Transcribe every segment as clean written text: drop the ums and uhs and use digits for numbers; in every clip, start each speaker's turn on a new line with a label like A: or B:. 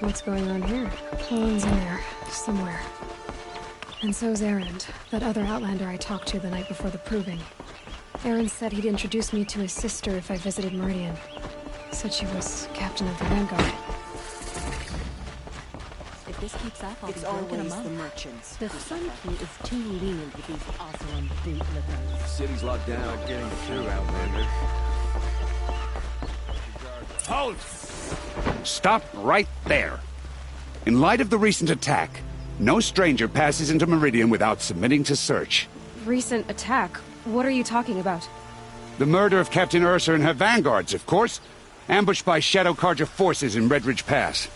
A: What's going on here? Helen's in there, somewhere. And so's Erend, that other Outlander I talked to the night before the proving. Erend said he'd introduce me to his sister if I visited Meridian. Said she was captain of the Vanguard.
B: If this keeps up, I'll
C: It's
B: be broken
C: always
B: among.
C: the merchants.
B: The Sun King is too lenient with these Oseram bootlickers.
D: The city's locked down.
E: Not getting through, Outlander.
F: Halt! Stop right there. In light of the recent attack, no stranger passes into Meridian without submitting to search.
A: Recent attack? What are you talking about?
F: The murder of Captain Ursa and her vanguards, of course. Ambushed by Shadow Carja forces in Redridge Pass.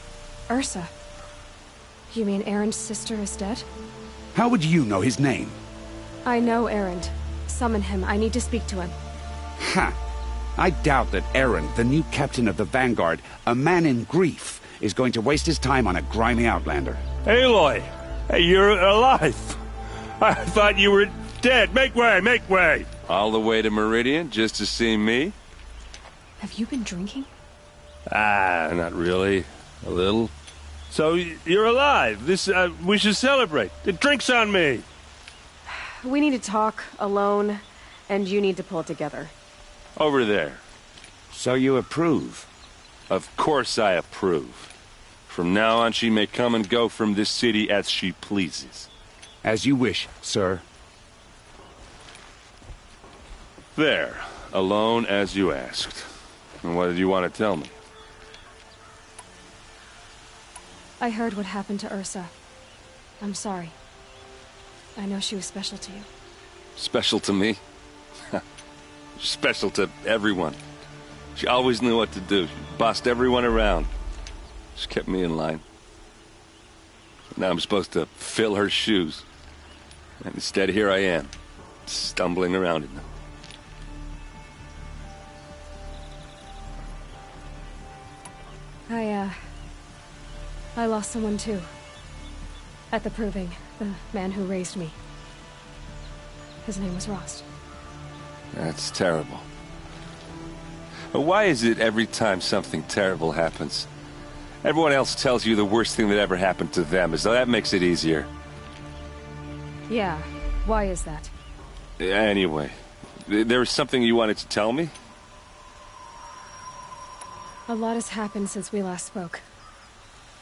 A: Ursa? You mean Erend's sister is dead?
F: How would you know his name?
A: I know Erend. Summon him. I need to speak to him.
F: Ha! I doubt that Erend, the new captain of the Vanguard, a man in grief, is going to waste his time on a grimy Outlander.
G: Aloy! Hey, you're alive! I thought you were dead. Make way, make way!
E: All the way to Meridian just to see me?
A: Have you been drinking?
G: Ah, not really. A little. So, you're alive. We should celebrate. The drink's on me.
A: We need to talk, alone, and you need to pull it together.
E: Over there.
F: So you approve?
E: Of course I approve. From now on, she may come and go from this city as she pleases.
F: As you wish, sir.
E: There. Alone as you asked. And what did you want to tell me?
A: I heard what happened to Ursa. I'm sorry. I know she was special to you.
E: Special to me? Special to everyone. She always knew what to do. She bossed everyone around. She kept me in line. Now I'm supposed to fill her shoes. And instead, here I am, stumbling around in them.
A: I lost someone too. At the proving, the man who raised me. His name was Rost.
E: That's terrible. But why is it every time something terrible happens, everyone else tells you the worst thing that ever happened to them, as though that makes it easier?
A: Yeah, why is that?
E: Anyway, there was something you wanted to tell me?
A: A lot has happened since we last spoke.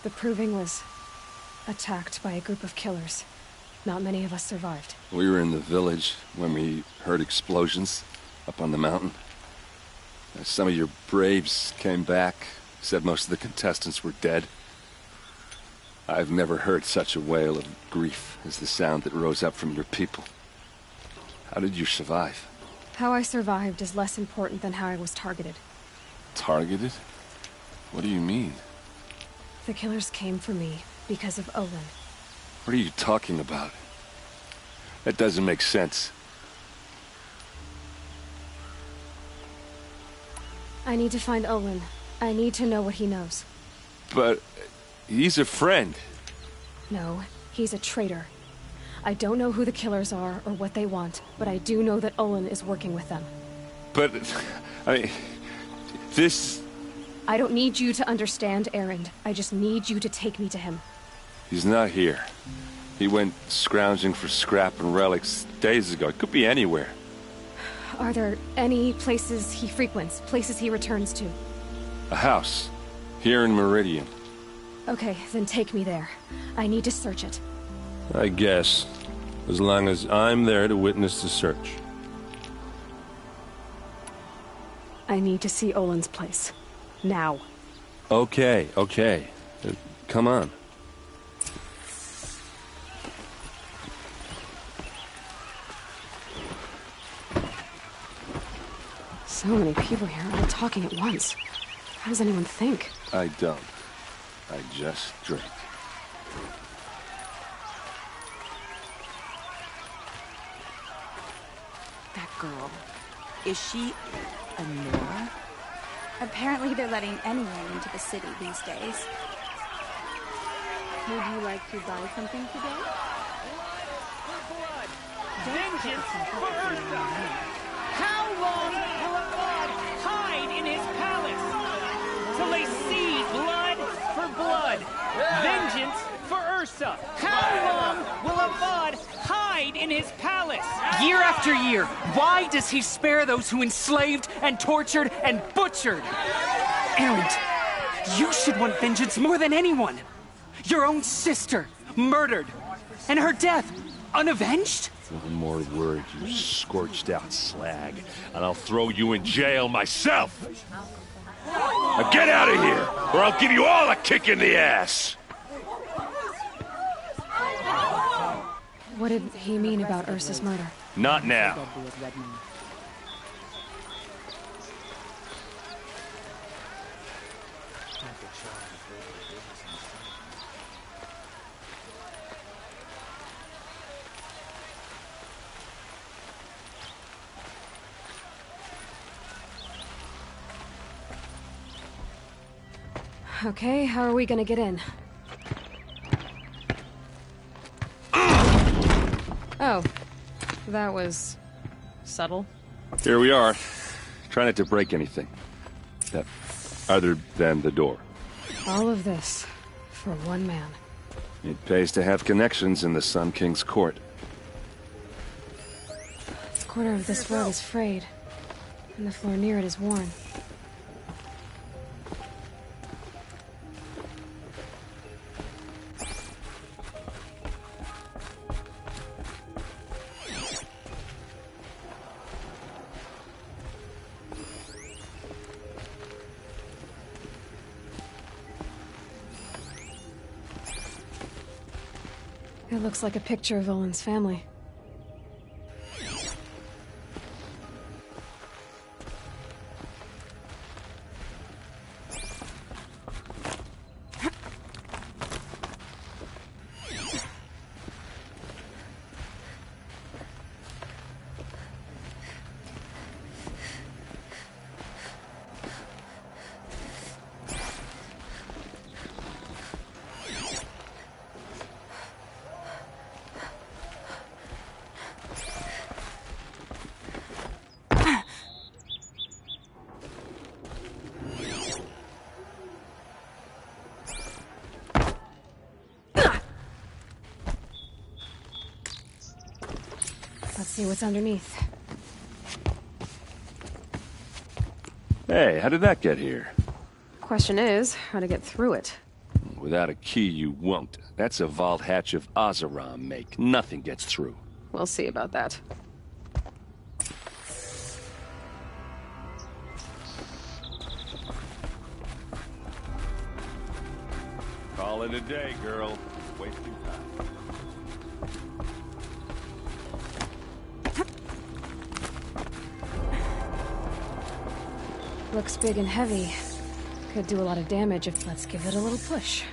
A: The proving was attacked by a group of killers. Not many of us survived.
E: We were in the village when we heard explosions up on the mountain. Some of your braves came back, said most of the contestants were dead. I've never heard such a wail of grief as the sound that rose up from your people. How did you survive?
A: How I survived is less important than how I was targeted.
E: Targeted? What do you mean?
A: The killers came for me because of Olin.
E: What are you talking about? That doesn't make sense.
A: I need to find Olin. I need to know what he knows.
E: But he's a friend.
A: No, he's a traitor. I don't know who the killers are or what they want, but I do know that Olin is working with them.
E: But, I mean, this...
A: I don't need you to understand, Erend. I just need you to take me to him.
E: He's not here. He went scrounging for scrap and relics days ago. It could be anywhere.
A: Are there any places he frequents, places he returns to?
E: A house. Here in Meridian.
A: Okay, then take me there. I need to search it.
G: I guess. As long as I'm there to witness the search.
A: I need to see Olin's place. Now.
G: Okay, okay. Come on.
A: So many people here, all talking at once. How does anyone think?
E: I don't. I just drink.
C: That girl. Is she a Nora?
H: Apparently they're letting anyone into the city these days.
B: Would you like to buy something today?
I: Vengeance for Ursa! How long will a god hide in his palace? Till they see blood for her blood. Vengeance for Ursa. How long will Avad hide in his palace? Year after year, why does he spare those who enslaved and tortured and butchered? Erend, you should want vengeance more than anyone. Your own sister, murdered, and her death, unavenged?
G: One more word, you scorched out slag, and I'll throw you in jail myself! Now get out of here, or I'll give you all a kick in the ass!
A: What did he mean about Ursa's murder?
G: Not now.
B: Deadly as Redmond.
A: Okay, how are we gonna get in? Oh, that was subtle.
E: Here we are. Try not to break anything. Other than the door.
A: All of this for one man.
E: It pays to have connections in the Sun King's court.
A: A corner of this rug is frayed, and the floor near it is worn. It looks like a picture of Olin's family. Let's see what's underneath.
E: Hey, how did that get here?
A: Question is, how to get through it.
E: Without a key, you won't. That's a vault hatch of Oseram make. Nothing gets through.
A: We'll see about that.
E: Call it a day, girl. Wasting time.
A: Looks big and heavy. Could do a lot of damage if let's give it a little push.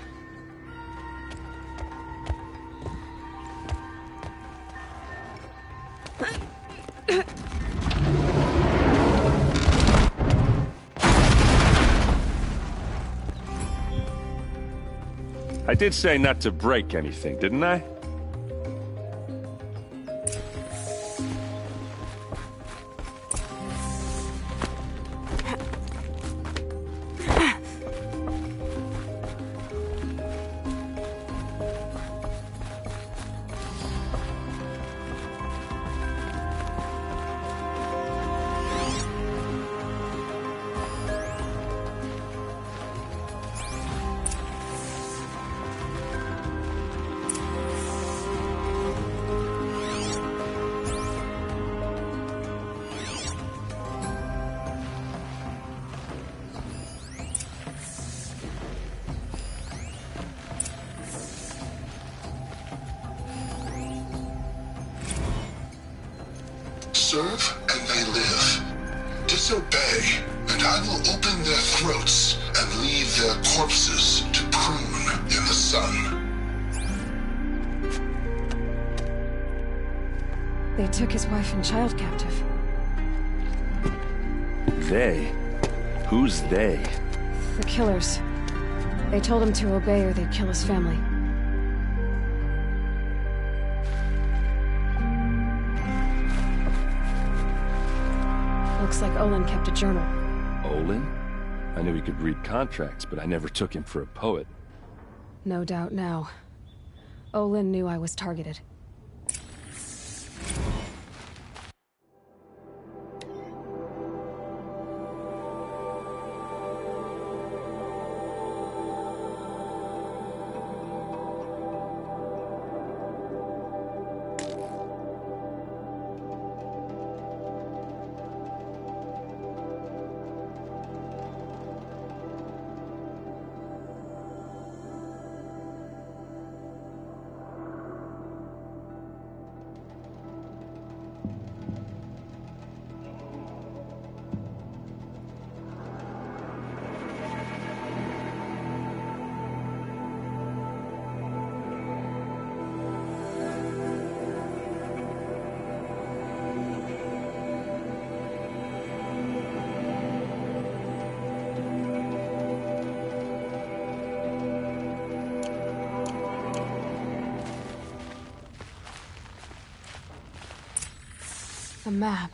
E: I did say not to break anything, didn't I?
D: Serve and they live. Disobey, and I will open their throats and leave their corpses to prune in the sun.
A: They took his wife and child captive.
E: They? Who's they?
A: The killers. They told him to obey or they'd kill his family. Looks like Olin kept a journal.
E: Olin? I knew he could read contracts, but I never took him for a poet.
A: No doubt now. Olin knew I was targeted. A map.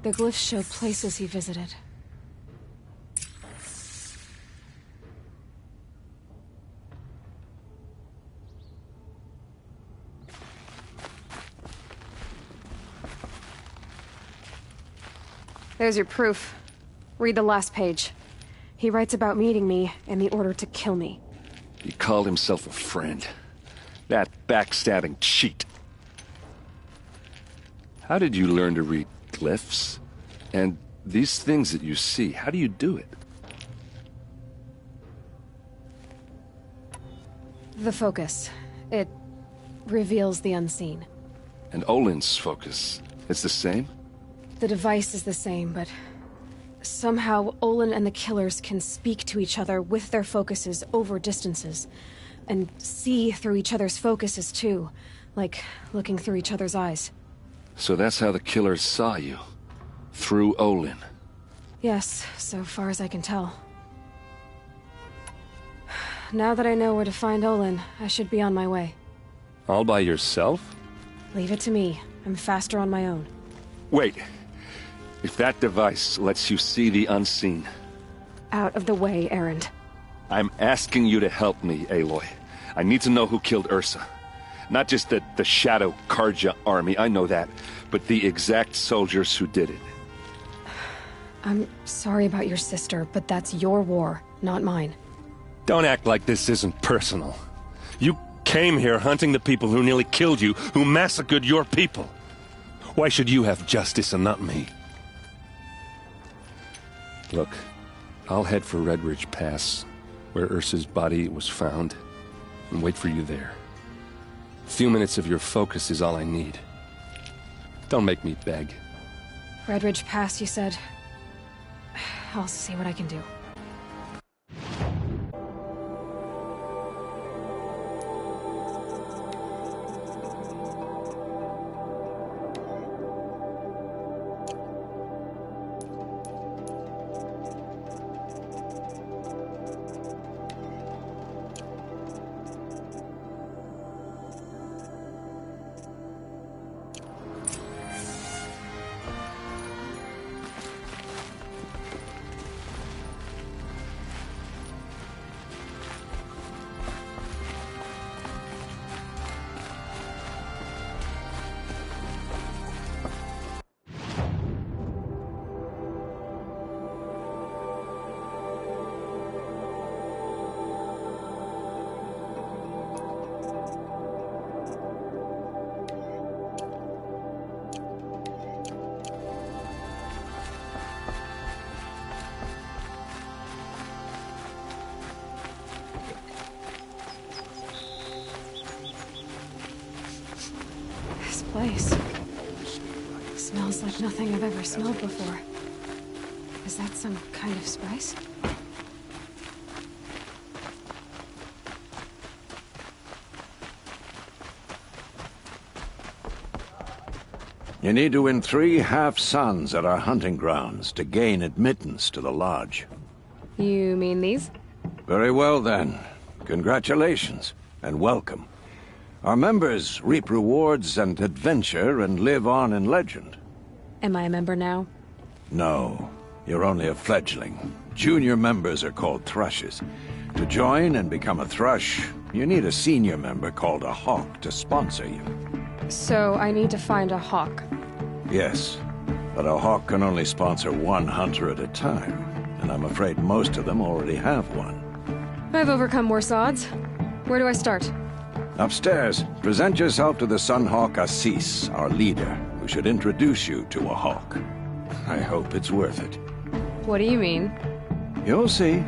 A: The glyphs show places he visited. There's your proof. Read the last page. He writes about meeting me and the order to kill me.
E: He called himself a friend. That backstabbing cheat. How did you learn to read glyphs? And these things that you see, how do you do it?
A: The focus. It reveals the unseen.
E: And Olin's focus, it's the same?
A: The device is the same, but somehow Olin and the killers can speak to each other with their focuses over distances. And see through each other's focuses too, like looking through each other's eyes.
E: So that's how the killers saw you. Through Olin.
A: Yes, so far as I can tell. Now that I know where to find Olin, I should be on my way.
E: All by yourself?
A: Leave it to me. I'm faster on my own.
E: Wait. If that device lets you see the unseen...
A: Out of the way, Erend.
E: I'm asking you to help me, Aloy. I need to know who killed Ursa. Not just the Shadow Karja army, I know that, but the exact soldiers who did it.
A: I'm sorry about your sister, but that's your war, not mine.
G: Don't act like this isn't personal. You came here hunting the people who nearly killed you, who massacred your people. Why should you have justice and not me?
E: Look, I'll head for Redridge Pass, where Ursa's body was found, and wait for you there. A few minutes of your focus is all I need. Don't make me beg.
A: Redridge Pass, you said? I'll see what I can do. Place. Smells like nothing I've ever smelled before. Is that some kind of spice?
J: You need to win 3 half-suns at our hunting grounds to gain admittance to the lodge.
A: You mean these?
J: Very well then. Congratulations, and welcome. Our members reap rewards and adventure and live on in legend.
A: Am I a member now?
J: No, you're only a fledgling. Junior members are called thrushes. To join and become a Thrush, you need a senior member called a Hawk to sponsor you.
A: So I need to find a Hawk.
J: Yes, but a Hawk can only sponsor one hunter at a time, and I'm afraid most of them already have one.
A: I've overcome worse odds. Where do I start?
J: Upstairs, present yourself to the Sunhawk Assis, our leader, who should introduce you to a Hawk. I hope it's worth it.
A: What do you mean?
J: You'll see.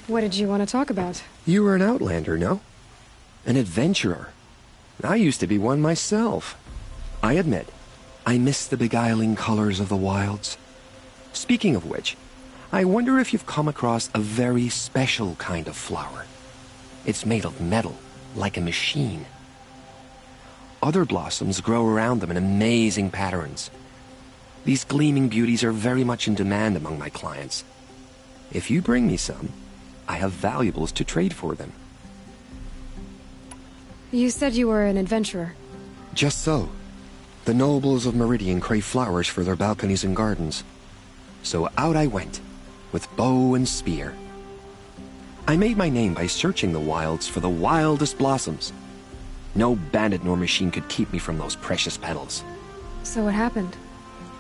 A: What did you want to talk about?
K: You were an outlander, no? An adventurer. I used to be one myself. I admit, I miss the beguiling colors of the wilds. Speaking of which, I wonder if you've come across a very special kind of flower. It's made of metal, like a machine. Other blossoms grow around them in amazing patterns. These gleaming beauties are very much in demand among my clients. If you bring me some, I have valuables to trade for them.
A: You said you were an adventurer.
K: Just so. The nobles of Meridian crave flowers for their balconies and gardens. So out I went, with bow and spear. I made my name by searching the wilds for the wildest blossoms. No bandit nor machine could keep me from those precious petals.
A: So what happened?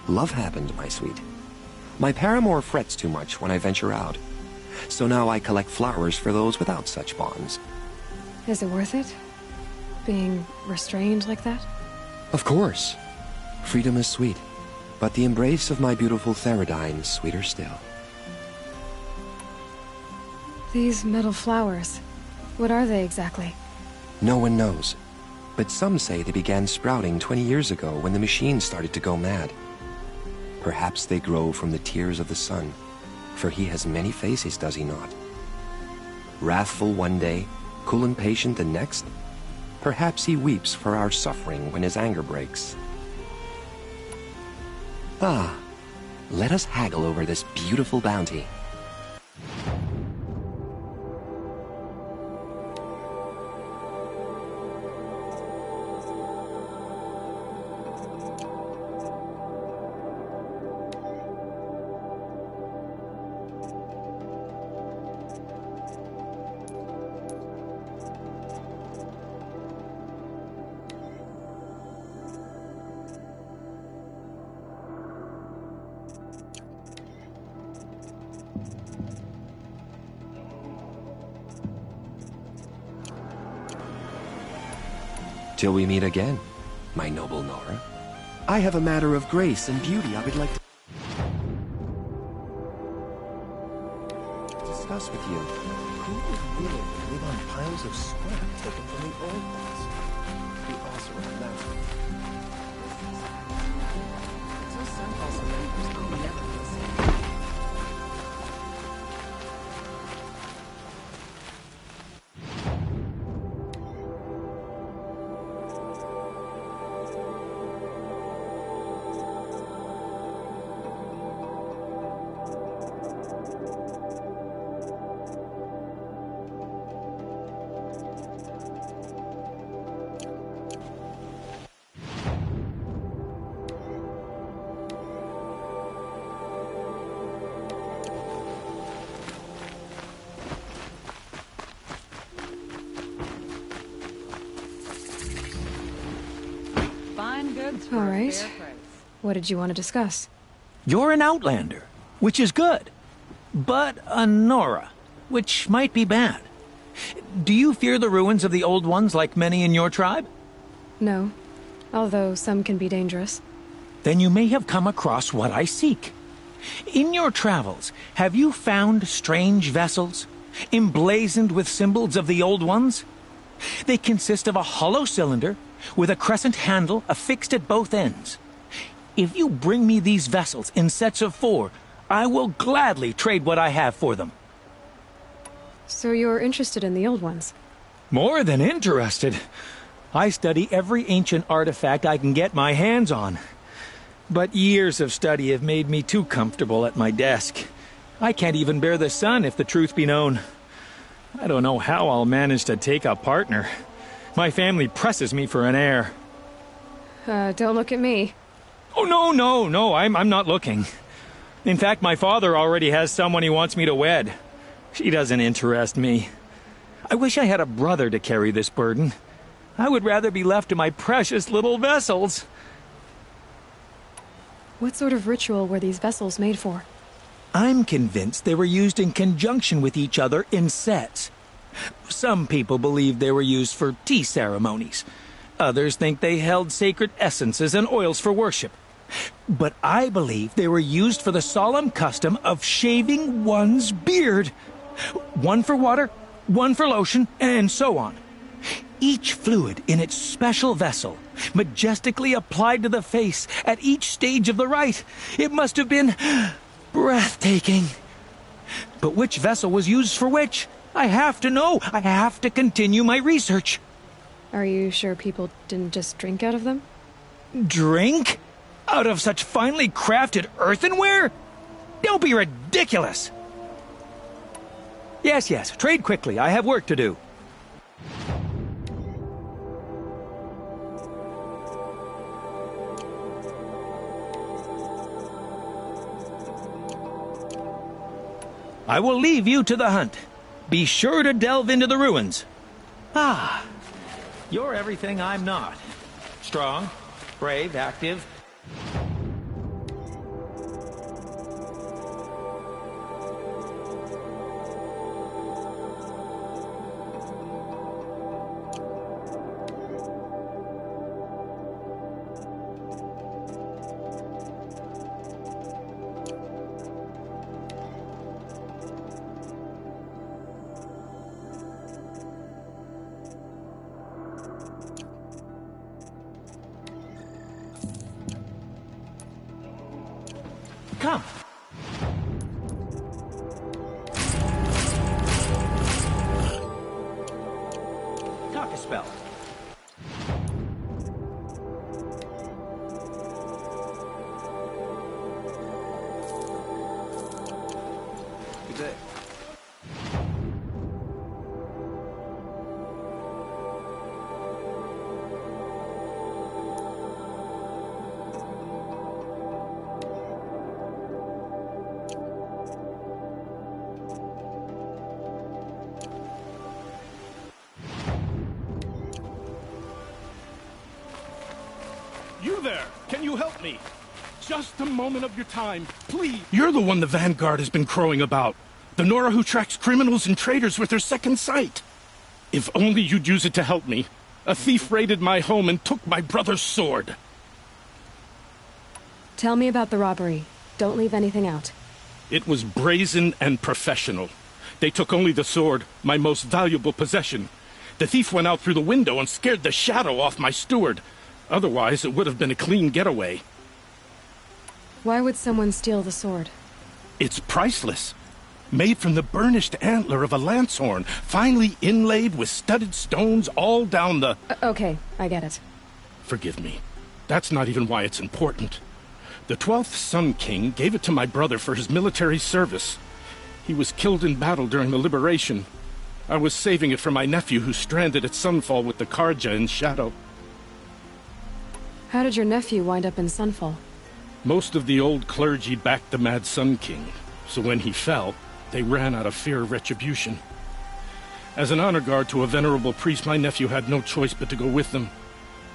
K: Love happened, my sweet. My paramour frets too much when I venture out. So now I collect flowers for those without such bonds.
A: Is it worth it? Being restrained like that?
K: Of course. Freedom is sweet, but the embrace of my beautiful Theradine is sweeter still.
A: These metal flowers, what are they exactly?
K: No one knows, but some say they began sprouting 20 years ago when the machine started to go mad. Perhaps they grow from the tears of the sun, for he has many faces, does he not? Wrathful one day, cool and patient the next. Perhaps he weeps for our suffering when his anger breaks. Ah, let us haggle over this beautiful bounty. Till we meet again, my noble Nora. I have a matter of grace and beauty I would like to discuss with you. Who would really live on piles of scrap taken from the old ones? The also on that. Until sun also enters, I'll never feel safe.
A: All right. What did you want to discuss?
L: You're an Outlander, which is good. But a Nora, which might be bad. Do you fear the ruins of the Old Ones like many in your tribe?
A: No, although some can be dangerous.
L: Then you may have come across what I seek. In your travels, have you found strange vessels, emblazoned with symbols of the Old Ones? They consist of a hollow cylinder with a crescent handle affixed at both ends. If you bring me these vessels in sets of 4, I will gladly trade what I have for them.
A: So you're interested in the Old Ones?
L: More than interested. I study every ancient artifact I can get my hands on. But years of study have made me too comfortable at my desk. I can't even bear the sun, if the truth be known. I don't know how I'll manage to take a partner. My family presses me for an heir.
A: Don't look at me.
L: Oh, no, I'm not looking. In fact, my father already has someone he wants me to wed. She doesn't interest me. I wish I had a brother to carry this burden. I would rather be left to my precious little vessels.
A: What sort of ritual were these vessels made for?
L: I'm convinced they were used in conjunction with each other in sets. Some people believe they were used for tea ceremonies. Others think they held sacred essences and oils for worship. But I believe they were used for the solemn custom of shaving one's beard. One for water, one for lotion, and so on. Each fluid in its special vessel, majestically applied to the face at each stage of the rite. It must have been breathtaking. But which vessel was used for which? I have to know. I have to continue my research.
A: Are you sure people didn't just drink out of them?
L: Drink? Out of such finely crafted earthenware? Don't be ridiculous. Yes, trade quickly. I have work to do. I will leave you to the hunt. Be sure to delve into the ruins. Ah, you're everything I'm not. Strong, brave, active. Come. Talk a spell. Good day.
M: You there! Can you help me? Just a moment of your time, please. You're the one the Vanguard has been crowing about. The Nora who tracks criminals and traitors with her second sight. If only you'd use it to help me. A thief raided my home and took my brother's sword.
A: Tell me about the robbery. Don't leave anything out.
M: It was brazen and professional. They took only the sword, my most valuable possession. The thief went out through the window and scared the shadow off my steward. Otherwise, it would have been a clean getaway.
A: Why would someone steal the sword?
M: It's priceless. Made from the burnished antler of a lancehorn, finely inlaid with studded stones all down the...
A: Okay, I get it.
M: Forgive me. That's not even why it's important. The 12th Sun King gave it to my brother for his military service. He was killed in battle during the liberation. I was saving it for my nephew who's stranded at Sunfall with the Karja in Shadow.
A: How did your nephew wind up in Sunfall?
M: Most of the old clergy backed the Mad Sun King, so when he fell, they ran out of fear of retribution. As an honor guard to a venerable priest, my nephew had no choice but to go with them.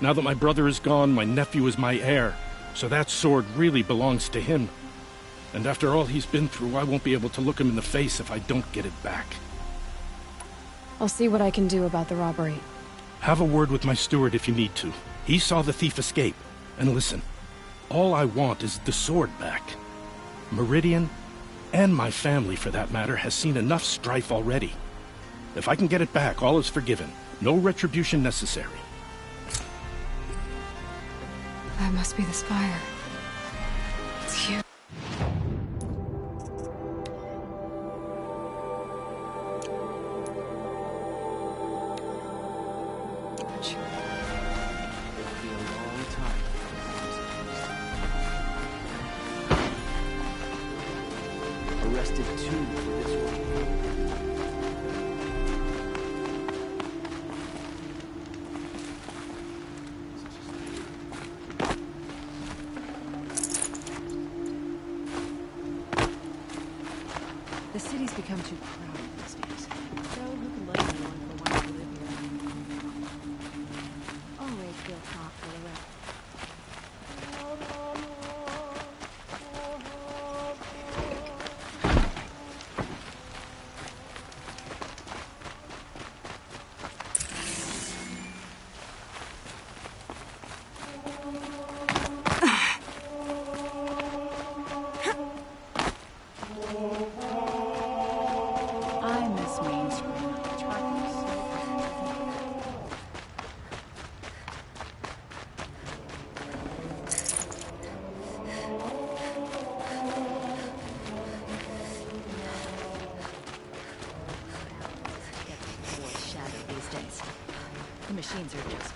M: Now that my brother is gone, my nephew is my heir, so that sword really belongs to him. And after all he's been through, I won't be able to look him in the face if I don't get it back.
A: I'll see what I can do about the robbery.
M: Have a word with my steward if you need to. He saw the thief escape. And listen, all I want is the sword back. Meridian, and my family for that matter, has seen enough strife already. If I can get it back, all is forgiven. No retribution necessary.
A: That must be the spire. It's huge.
N: Arrested too for this one.
B: The city's become too crowded these days. So who can blame anyone for wanting to live here?
H: Always feel thoughtful around.
B: I miss Main Street. Traffic is so shattered these days. The machines are just...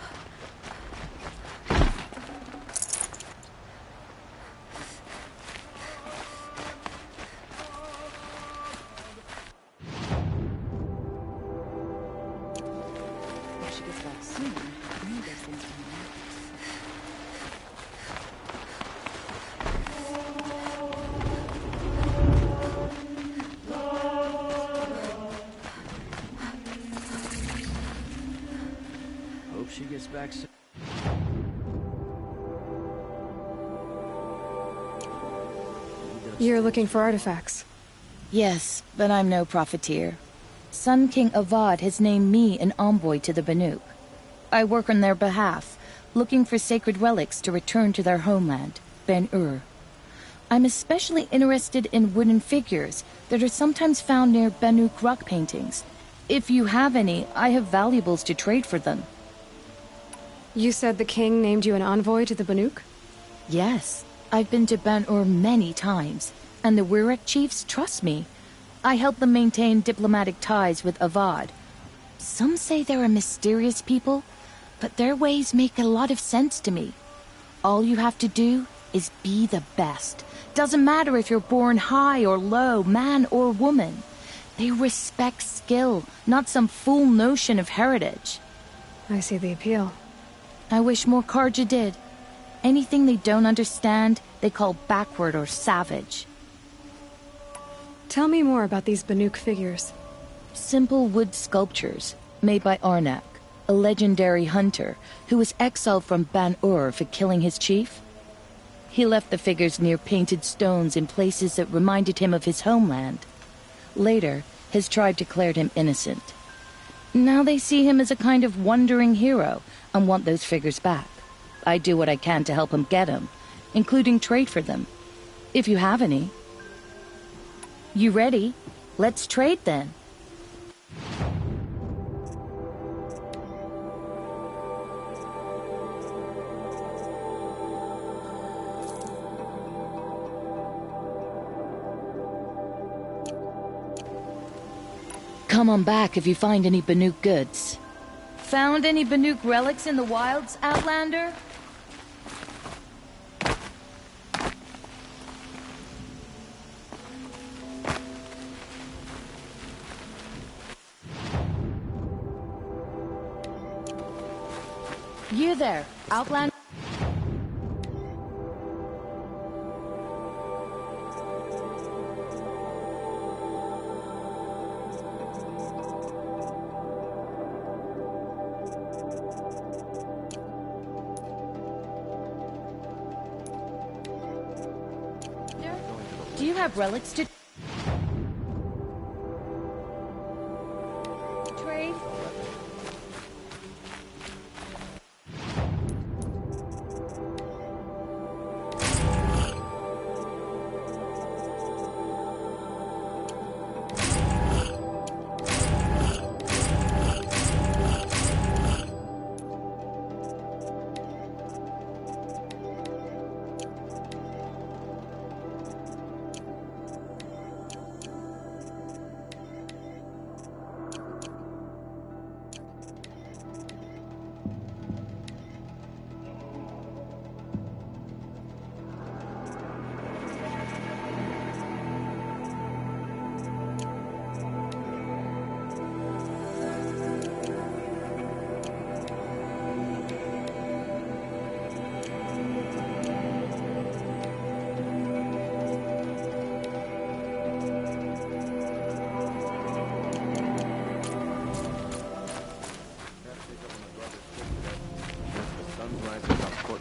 B: If she gets back soon, I need those things from her.
N: Hope she gets back soon.
A: You're looking for artifacts.
O: Yes, but I'm no profiteer. Sun King Avad has named me an envoy to the Banuk. I work on their behalf, looking for sacred relics to return to their homeland, Ben-Ur. I'm especially interested in wooden figures that are sometimes found near Banuk rock paintings. If you have any, I have valuables to trade for them.
A: You said the king named you an envoy to the Banuk?
O: Yes, I've been to Ben-Ur many times, and the Wirek chiefs trust me. I help them maintain diplomatic ties with Avad. Some say they're a mysterious people, but their ways make a lot of sense to me. All you have to do is be the best. Doesn't matter if you're born high or low, man or woman. They respect skill, not some fool notion of heritage.
A: I see the appeal.
O: I wish more Karja did. Anything they don't understand, they call backward or savage.
A: Tell me more about these Banuk figures.
O: Simple wood sculptures, made by Arnak, a legendary hunter who was exiled from Ban-Ur for killing his chief. He left the figures near painted stones in places that reminded him of his homeland. Later, his tribe declared him innocent. Now they see him as a kind of wandering hero and want those figures back. I do what I can to help him get them, including trade for them, if you have any. You ready? Let's trade then. Come on back if you find any Banuk goods. Found any Banuk relics in the wilds, Outlander? You there, Outlander? Do you have relics to trade?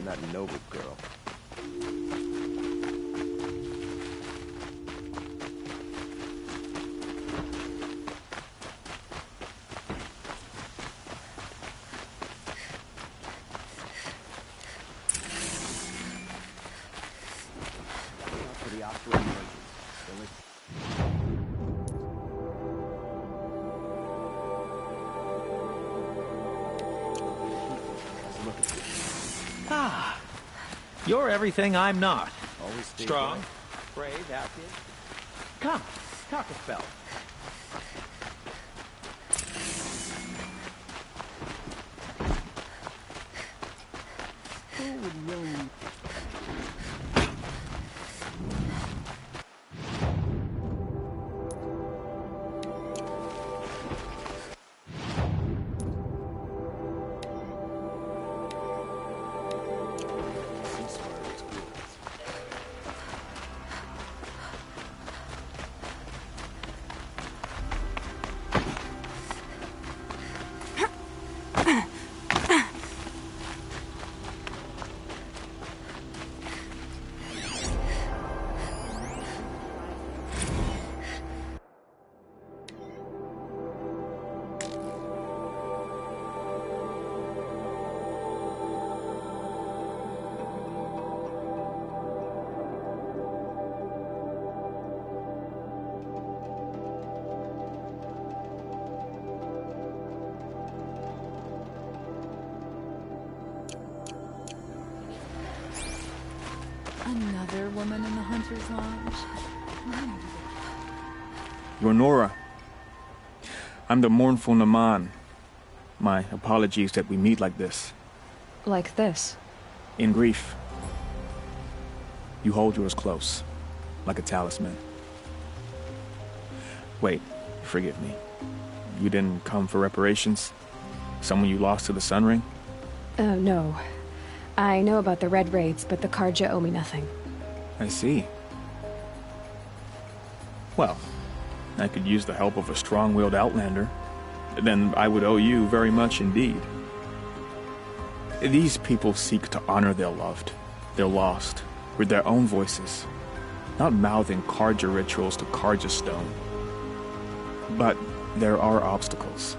K: That noble girl. For the operating
L: Ah, you're everything I'm not.
K: Always
L: strong, brave, active. Come, talk a spell.
C: Who would willingly...
B: Another woman in the Hunter's Lounge?
P: You're Nora. I'm the mournful Naman. My apologies that we meet like this.
A: Like this?
P: In grief. You hold yours close, like a talisman. Wait, forgive me. You didn't come for reparations? Someone you lost to the Sun Ring?
A: No. I know about the Red Raids, but the Karja owe me nothing.
P: I see. Well, I could use the help of a strong-willed outlander. Then I would owe you very much indeed. These people seek to honor their loved, their lost, with their own voices, not mouthing Karja rituals to Karja stone. But there are obstacles.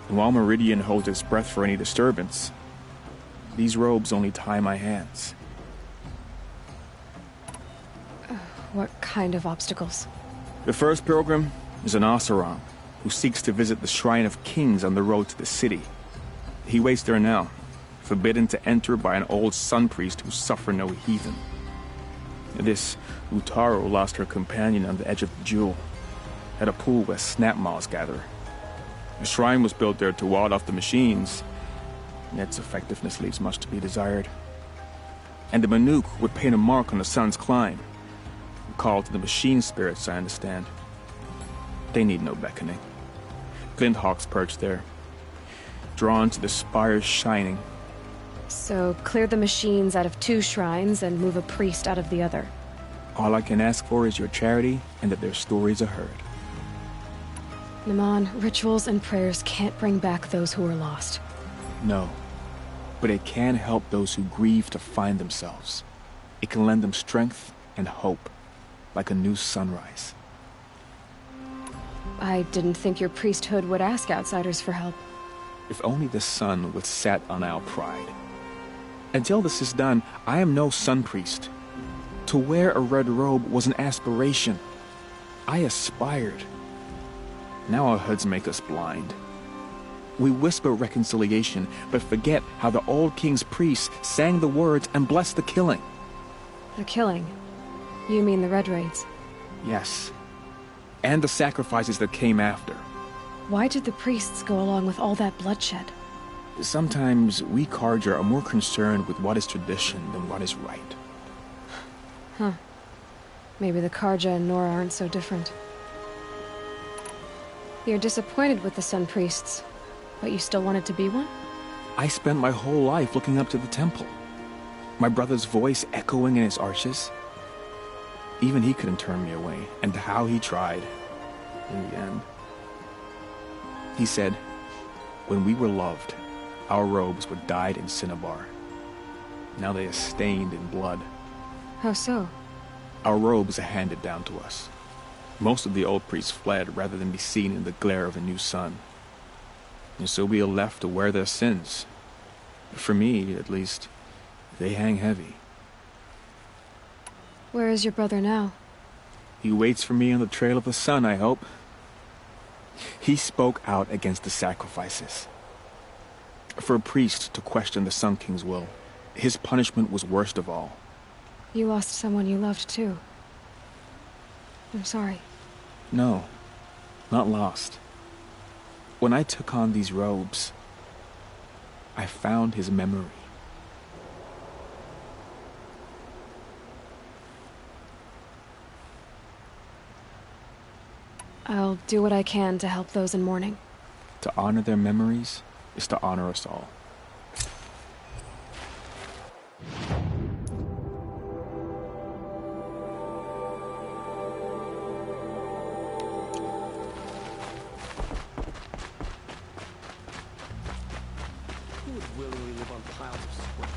P: And while Meridian holds its breath for any disturbance, these robes only tie my hands.
A: What kind of obstacles?
P: The first pilgrim is an Oseram, who seeks to visit the Shrine of Kings on the road to the city. He waits there now, forbidden to enter by an old sun priest who suffer no heathen. This Utaro lost her companion on the edge of the Jewel, at a pool where snap moths gather. The shrine was built there to ward off the machines, and its effectiveness leaves much to be desired. And the Manuk would paint a mark on the sun's climb, a call to the machine spirits, I understand. They need no beckoning. Glinthawks perch there, drawn to the spire's shining.
A: So, clear the machines out of 2 shrines and move a priest out of the other.
P: All I can ask for is your charity and that their stories are heard.
A: Naman, rituals and prayers can't bring back those who are lost.
P: No, but it can help those who grieve to find themselves. It can lend them strength and hope. like a new sunrise.
A: I didn't think your priesthood would ask outsiders for help.
P: If only the sun would set on our pride. Until this is done, I am no sun priest. To wear a red robe was an aspiration. I aspired. Now our hoods make us blind. We whisper reconciliation, but forget how the old king's priests sang the words and blessed the killing.
A: The killing? You mean the Red Raids?
P: Yes. And the sacrifices that came after.
A: Why did the priests go along with all that bloodshed?
P: Sometimes we Carja are more concerned with what is tradition than what is right.
A: Huh. Maybe the Carja and Nora aren't so different. You're disappointed with the Sun Priests, but you still wanted to be one?
P: I spent my whole life looking up to the temple. My brother's voice echoing in its arches. Even he couldn't turn me away, and how he tried, in the end. He said, when we were loved, our robes were dyed in cinnabar. Now they are stained in blood.
A: How so?
P: Our robes are handed down to us. Most of the old priests fled rather than be seen in the glare of a new sun. And so we are left to wear their sins. For me, at least, they hang heavy.
A: Where is your brother now?
P: He waits for me on the trail of the sun, I hope. He spoke out against the sacrifices. For a priest to question the Sun King's will, his punishment was worst of all.
A: You lost someone you loved, too. I'm sorry.
P: No, not lost. When I took on these robes, I found his memory.
A: I'll do what I can to help those in mourning.
P: To honor their memories is to honor us all.
N: Who would willingly live on piles of sweat?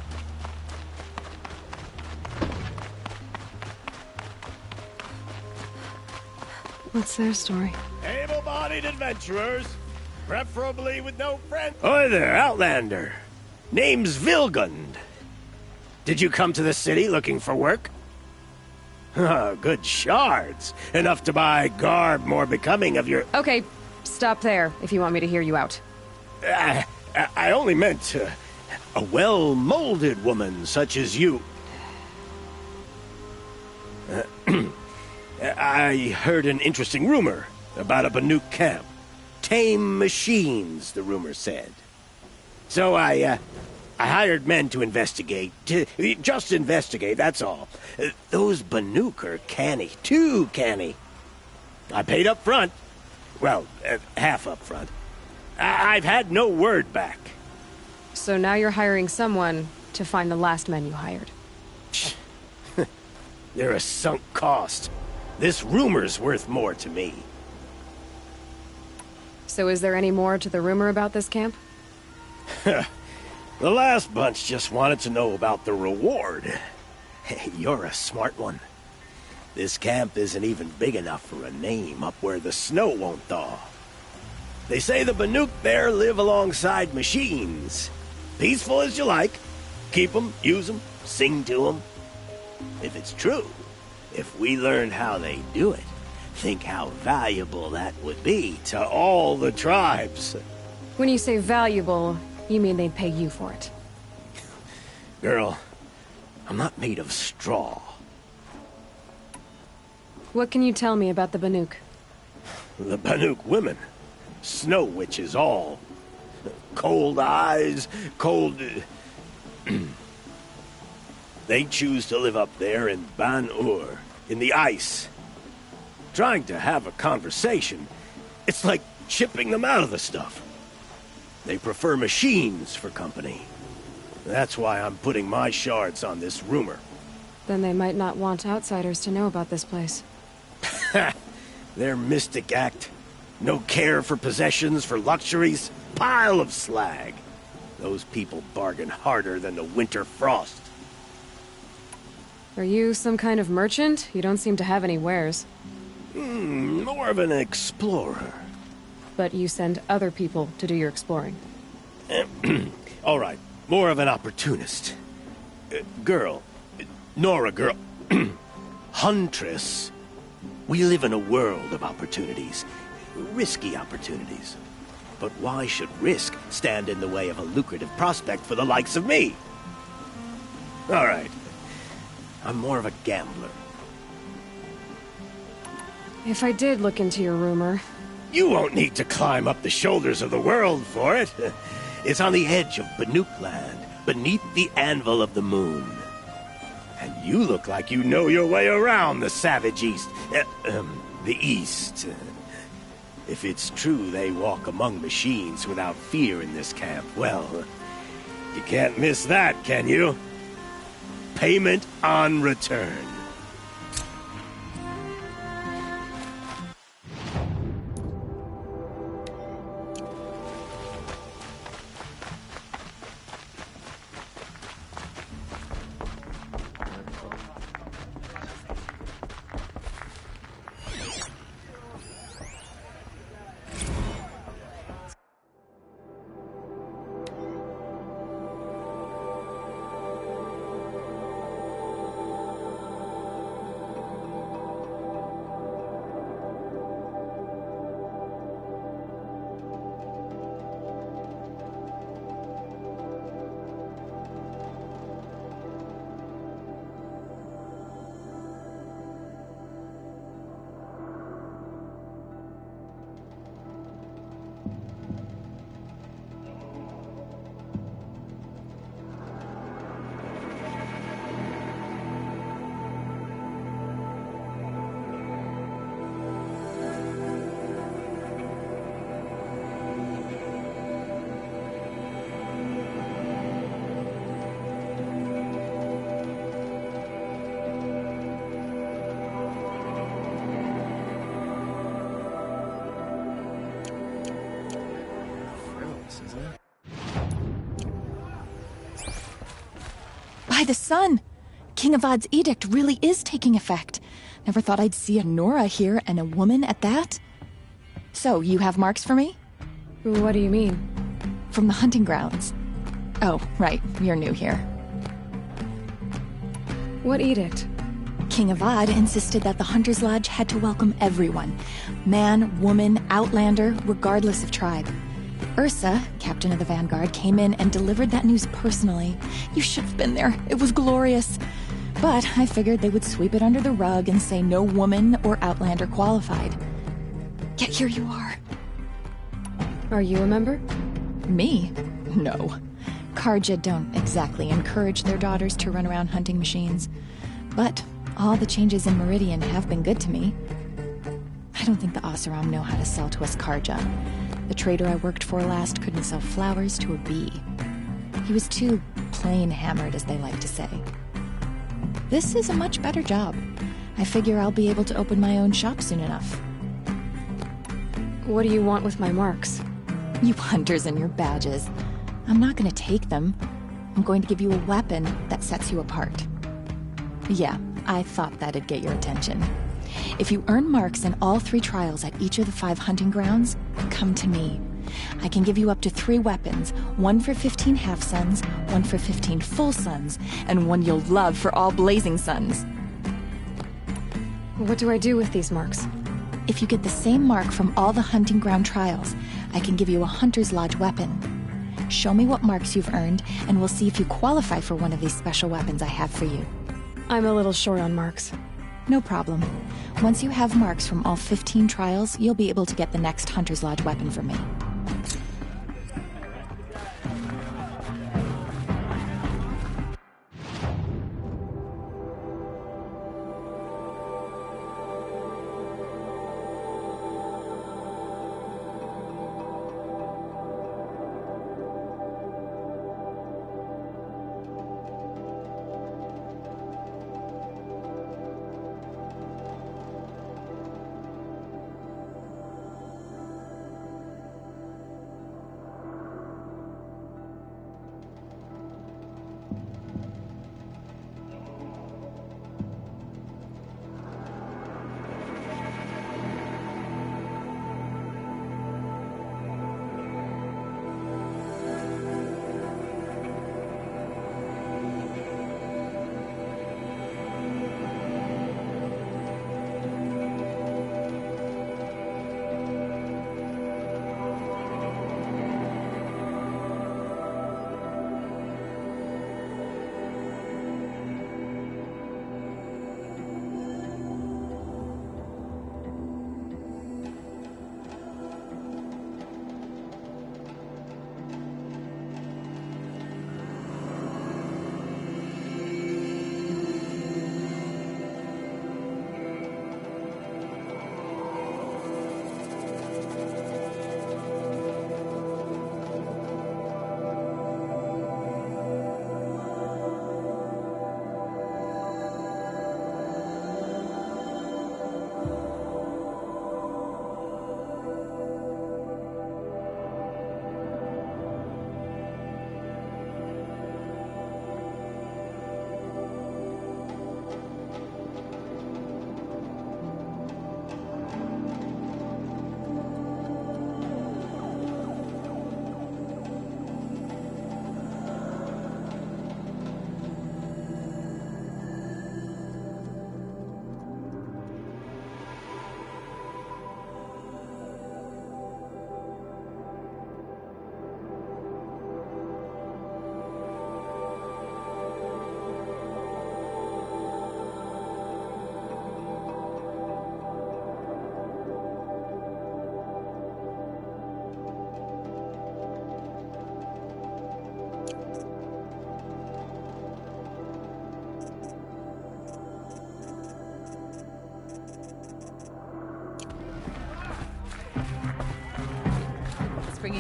A: What's their story?
Q: Able-bodied adventurers, preferably with no friends.
R: Hi there, Outlander. Name's Vilgund. Did you come to the city looking for work? Good shards. Enough to buy garb more becoming of your...
B: Okay, stop there if you want me to hear you out.
R: I only meant a well-molded woman such as you. I heard an interesting rumor about a Banuk camp. Tame machines, the rumor said. So I hired men to investigate. Just investigate, that's all. Those Banuk are canny, too canny. I paid up front. Well, half up front. I've had no word back.
B: So now you're hiring someone to find the last men you hired.
R: They're a sunk cost. This rumor's worth more to me.
B: So is there any more to the rumor about this camp?
R: The last bunch just wanted to know about the reward. Hey, you're a smart one. This camp isn't even big enough for a name up where the snow won't thaw. They say the Banuk there live alongside machines. Peaceful as you like. Keep them, use them, sing to them. If it's true, if we learned how they do it, think how valuable that would be to all the tribes.
B: When you say valuable, you mean they'd pay you for it.
R: Girl, I'm not made of straw.
B: What can you tell me about the Banuk?
R: The Banuk women. Snow witches all. Cold eyes, cold... They choose to live up there in Ban-Ur, in the ice. Trying to have a conversation, it's like chipping them out of the stuff. They prefer machines for company. That's why I'm putting my shards on this rumor.
A: Then they might not want outsiders to know about this place.
R: Their mystic act. No care for possessions, for luxuries. Pile of slag. Those people bargain harder than the winter frost.
B: Are you some kind of merchant? You don't seem to have any wares.
R: More of an explorer.
B: But you send other people to do your exploring.
R: All right, more of an opportunist. Girl. Nora girl. Huntress. We live in a world of opportunities. Risky opportunities. But why should risk stand in the way of a lucrative prospect for the likes of me? All right. I'm more of a gambler.
B: If I did look into your rumor...
R: You won't need to climb up the shoulders of the world for it. It's on the edge of Banuk land, beneath the anvil of the moon. And you look like you know your way around the savage east. The east. If it's true they walk among machines without fear in this camp, well, you can't miss that, can you? Payment on return.
S: By the sun! King Avad's edict really is taking effect. Never thought I'd see a Nora here, and a woman at that. So, you have marks for me?
B: What do you mean?
S: From the hunting grounds. Oh, right, you're new here.
B: What edict?
S: King Avad insisted that the Hunter's Lodge had to welcome everyone. Man, woman, outlander, regardless of tribe. Ursa, captain of the Vanguard, came in and delivered that news personally. You should have been there. It was glorious. But I figured they would sweep it under the rug and say no woman or outlander qualified. Yet here you are.
B: Are you a member?
S: Me? No. Karja don't exactly encourage their daughters to run around hunting machines. But all the changes in Meridian have been good to me. I don't think the Oseram know how to sell to us Karja. The trader I worked for last couldn't sell flowers to a bee. He was too plain hammered, as they like to say. This is a much better job. I figure I'll be able to open my own shop soon enough.
B: What do you want with my marks?
S: You hunters and your badges. I'm not going to take them. I'm going to give you a weapon that sets you apart. Yeah, I thought that'd get your attention. If you earn marks in all 3 trials at each of the 5 hunting grounds, come to me. I can give you up to 3 weapons, 1 for 15 half-suns, 1 for 15 full suns, and 1 you'll love for all blazing suns.
B: What do I do with these marks?
S: If you get the same mark from all the hunting ground trials, I can give you a Hunter's Lodge weapon. Show me what marks you've earned, and we'll see if you qualify for one of these special weapons I have for you.
B: I'm a little short on marks.
S: No problem. Once you have marks from all 15 trials, you'll be able to get the next Hunter's Lodge weapon from me.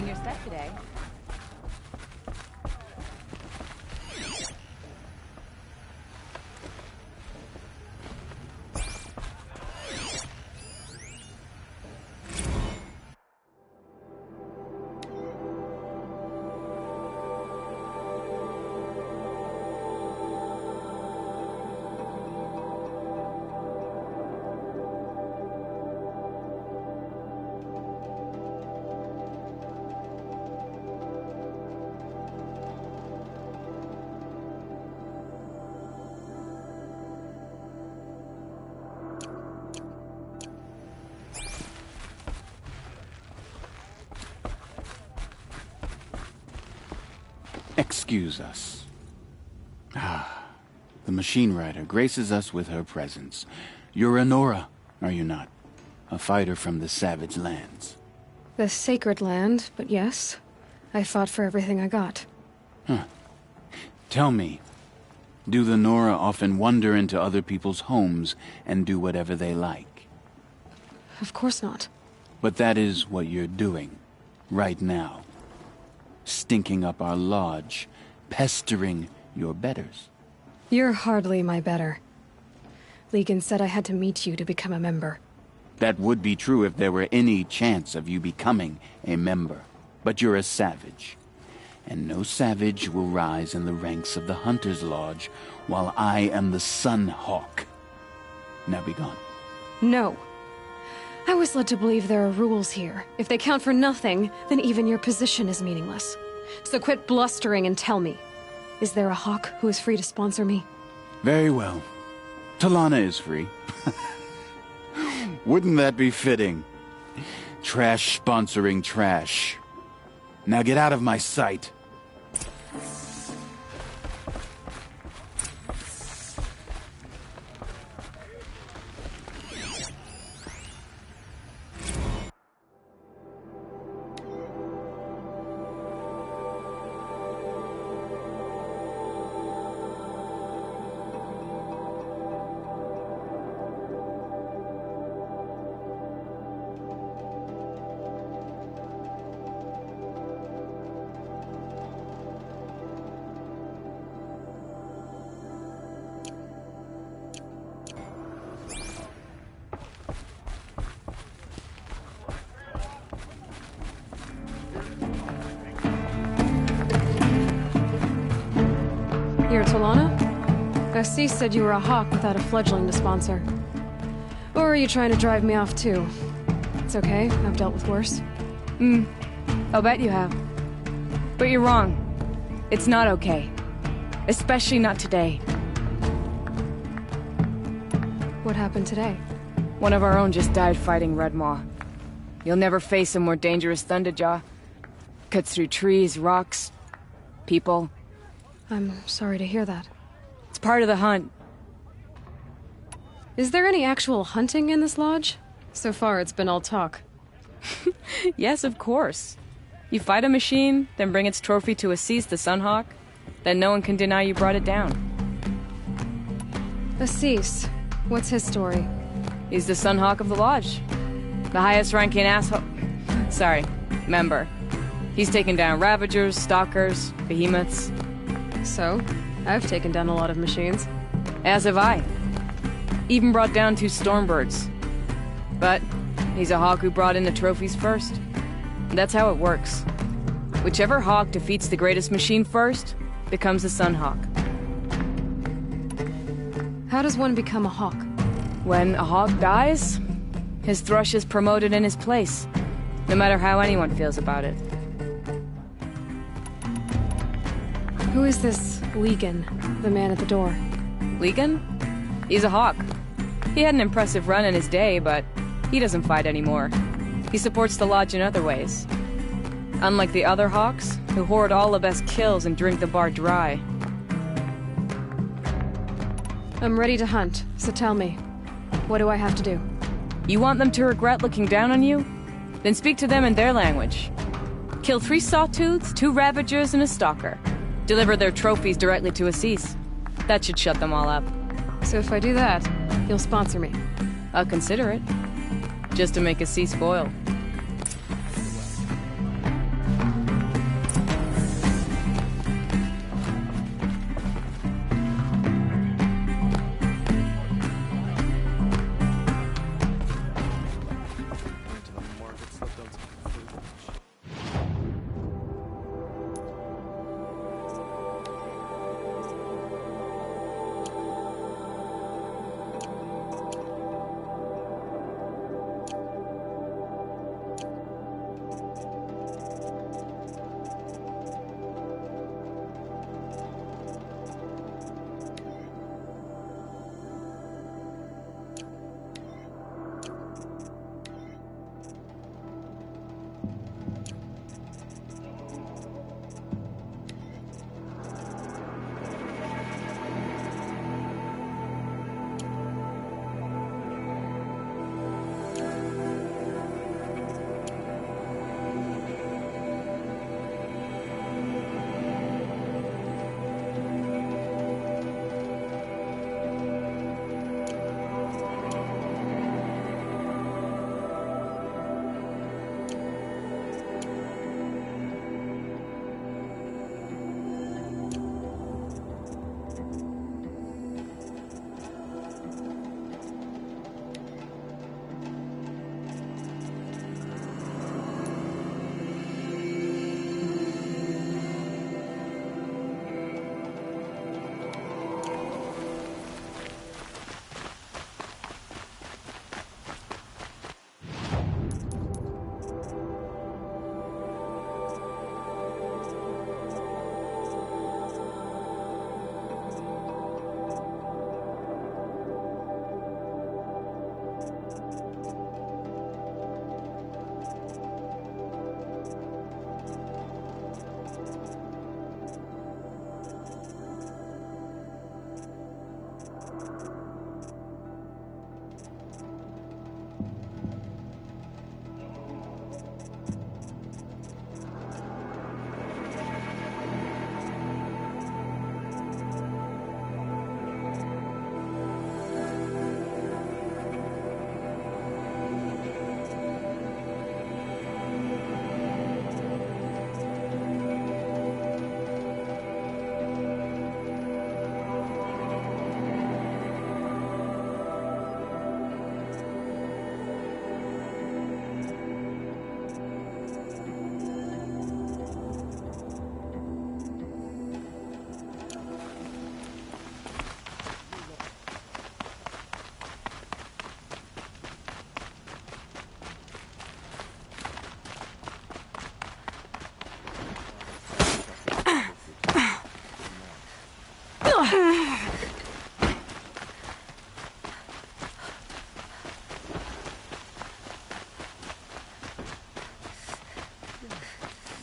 O: Cleaning your set today.
T: Excuse us. The Machine Rider graces us with her presence. You're a Nora, are you not? A fighter from the Savage Lands.
A: The Sacred Land, but yes. I fought for everything I got.
T: Tell me, do the Nora often wander into other people's homes and do whatever they like?
A: Of course not.
T: But that is what you're doing, right now. Stinking up our lodge, pestering your betters.
A: You're hardly my better. Legan said I had to meet you to become a member.
T: That would be true if there were any chance of you becoming a member. But you're a savage. And no savage will rise in the ranks of the Hunter's Lodge while I am the Sun Hawk. Now be gone.
A: No. I was led to believe there are rules here. If they count for nothing, then even your position is meaningless. So quit blustering and tell me. Is there a Hawk who is free to sponsor me?
T: Very well. Talana is free. Wouldn't that be fitting? Trash sponsoring trash. Now get out of my sight.
A: You're Talana? Assis said you were a Hawk without a fledgling to sponsor. Or are you trying to drive me off too? It's okay, I've dealt with worse.
U: I'll bet you have. But you're wrong. It's not okay. Especially not today.
A: What happened today?
U: One of our own just died fighting Redmaw. You'll never face a more dangerous Thunderjaw. Cuts through trees, rocks, people.
A: I'm sorry to hear that.
U: It's part of the hunt.
A: Is there any actual hunting in this lodge? So far, it's been all talk.
U: Yes, of course. You fight a machine, then bring its trophy to Assis the Sunhawk, then no one can deny you brought it down.
A: Assis, what's his story?
U: He's the Sunhawk of the Lodge. The highest ranking asshole... Sorry, member. He's taken down Ravagers, Stalkers, Behemoths.
A: So, I've taken down a lot of machines.
U: As have I. Even brought down 2 Stormbirds. But he's a Hawk who brought in the trophies first. That's how it works. Whichever Hawk defeats the greatest machine first, becomes a Sunhawk.
A: How does one become a Hawk?
U: When a Hawk dies, his thrush is promoted in his place, no matter how anyone feels about it.
A: Who is this Legan, the man at the door?
U: Legan? He's a Hawk. He had an impressive run in his day, but he doesn't fight anymore. He supports the Lodge in other ways. Unlike the other Hawks, who hoard all the best kills and drink the bar dry.
A: I'm ready to hunt, so tell me, what do I have to do?
U: You want them to regret looking down on you? Then speak to them in their language. Kill 3 Sawtooths, 2 Ravagers, and a Stalker. Deliver their trophies directly to Assis. That should shut them all up.
A: So if I do that, you'll sponsor me?
U: I'll consider it. Just to make Assis spoiled.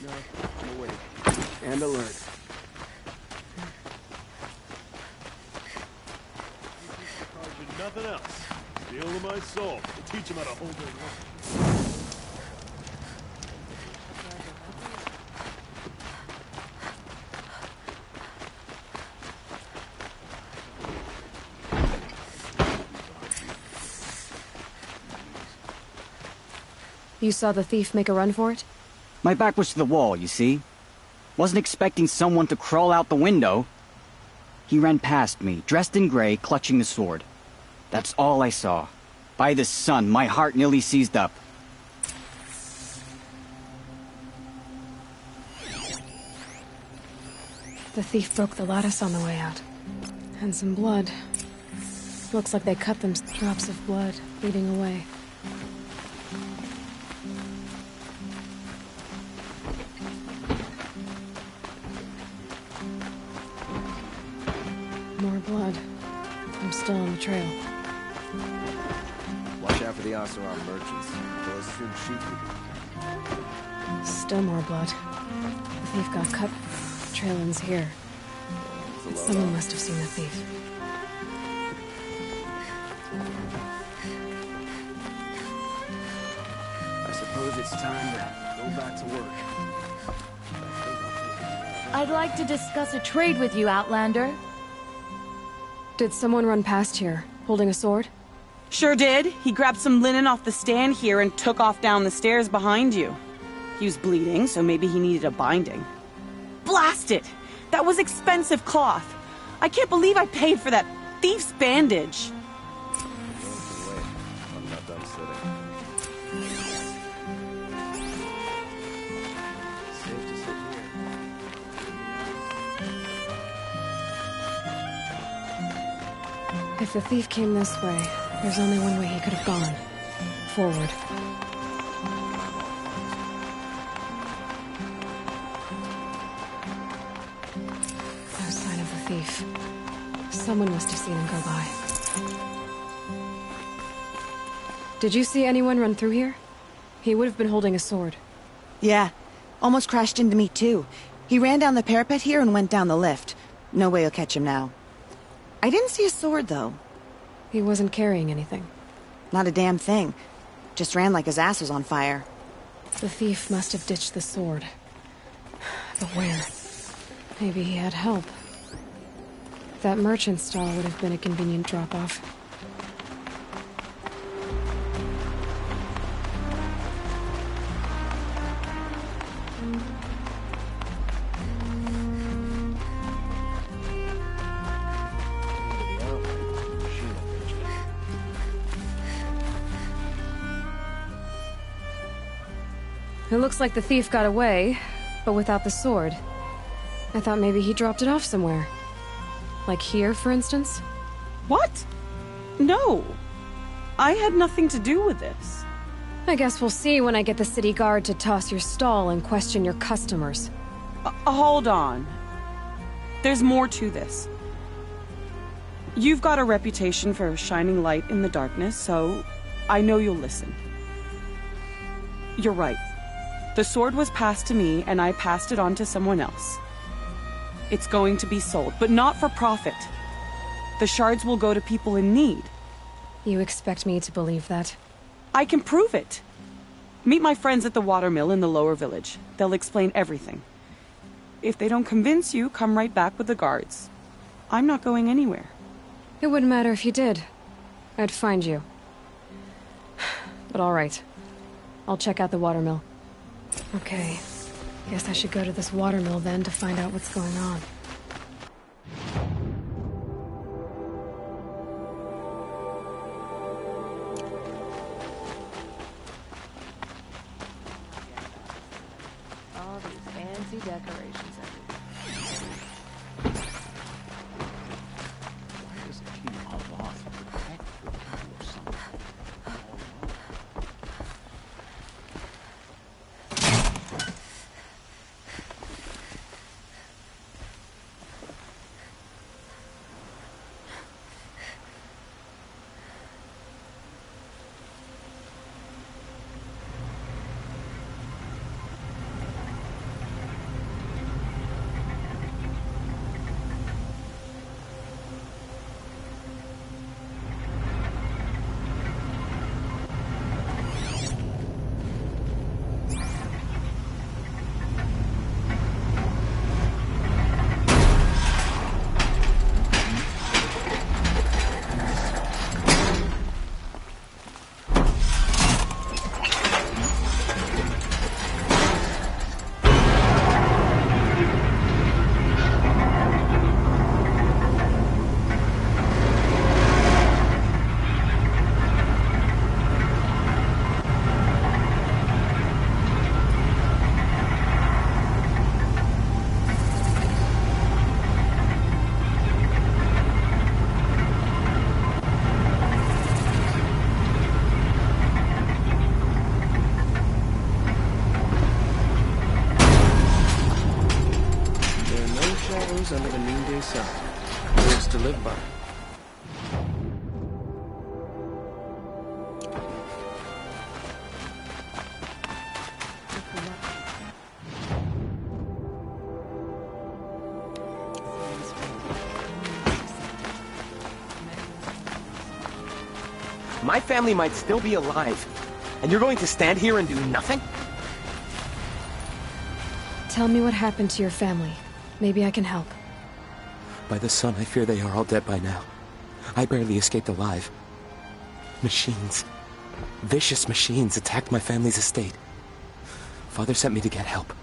N: I'm awake. And alert.
Q: Nothing else. Deal with my soul. We'll teach them how to hold their own.
A: You saw the thief make a run for it?
F: My back was to the wall, you see? Wasn't expecting someone to crawl out the window. He ran past me, dressed in gray, clutching the sword. That's all I saw. By the sun, my heart nearly seized up.
A: The thief broke the lattice on the way out. And some blood. Looks like they cut them, drops of blood leading away. More blood. I'm still on the trail.
N: Watch out for the Oseram merchants. They'll assume sheep will be.
A: Still more blood. The thief got cut. Trail ends here. Someone must have seen the thief.
N: I suppose it's time to go back to work.
O: I'd like to discuss a trade with you, Outlander.
A: Did someone run past here, holding a sword?
C: Sure did. He grabbed some linen off the stand here and took off down the stairs behind you. He was bleeding, so maybe he needed a binding. Blast it! That was expensive cloth. I can't believe I paid for that thief's bandage.
N: I'm not done sitting. Safe to sit here.
A: If the thief came this way, there's only one way he could have gone. Forward. No sign of the thief. Someone must have seen him go by. Did you see anyone run through here? He would have been holding a sword.
V: Yeah. Almost crashed into me, too. He ran down the parapet here and went down the lift. No way you'll catch him now. I didn't see a sword, though.
A: He wasn't carrying anything.
V: Not a damn thing. Just ran like his ass was on fire.
A: The thief must have ditched the sword. But where? Maybe he had help. That merchant stall would have been a convenient drop-off. It looks like the thief got away, but without the sword. I thought maybe he dropped it off somewhere. Like here, for instance?
C: What? No. I had nothing to do with this.
A: I guess we'll see when I get the city guard to toss your stall and question your customers.
C: Hold on. There's more to this. You've got a reputation for shining light in the darkness, so I know you'll listen. You're right. The sword was passed to me, and I passed it on to someone else. It's going to be sold, but not for profit. The shards will go to people in need.
A: You expect me to believe that?
C: I can prove it. Meet my friends at the watermill in the lower village. They'll explain everything. If they don't convince you, come right back with the guards. I'm not going anywhere.
A: It wouldn't matter if you did. I'd find you. But all right. I'll check out the watermill. Okay. Guess I should go to this watermill then to find out what's going on.
B: All these fancy decorations everywhere.
T: Why does King Aloth protect the people of Summer?
N: under the noonday sun. Words to live by.
D: My family might still be alive, and you're going to stand here and do nothing?
A: Tell me what happened to your family. Maybe I can help.
D: By the sun, I fear they are all dead by now. I barely escaped alive. Machines. Vicious machines attacked my family's estate. Father sent me to get help.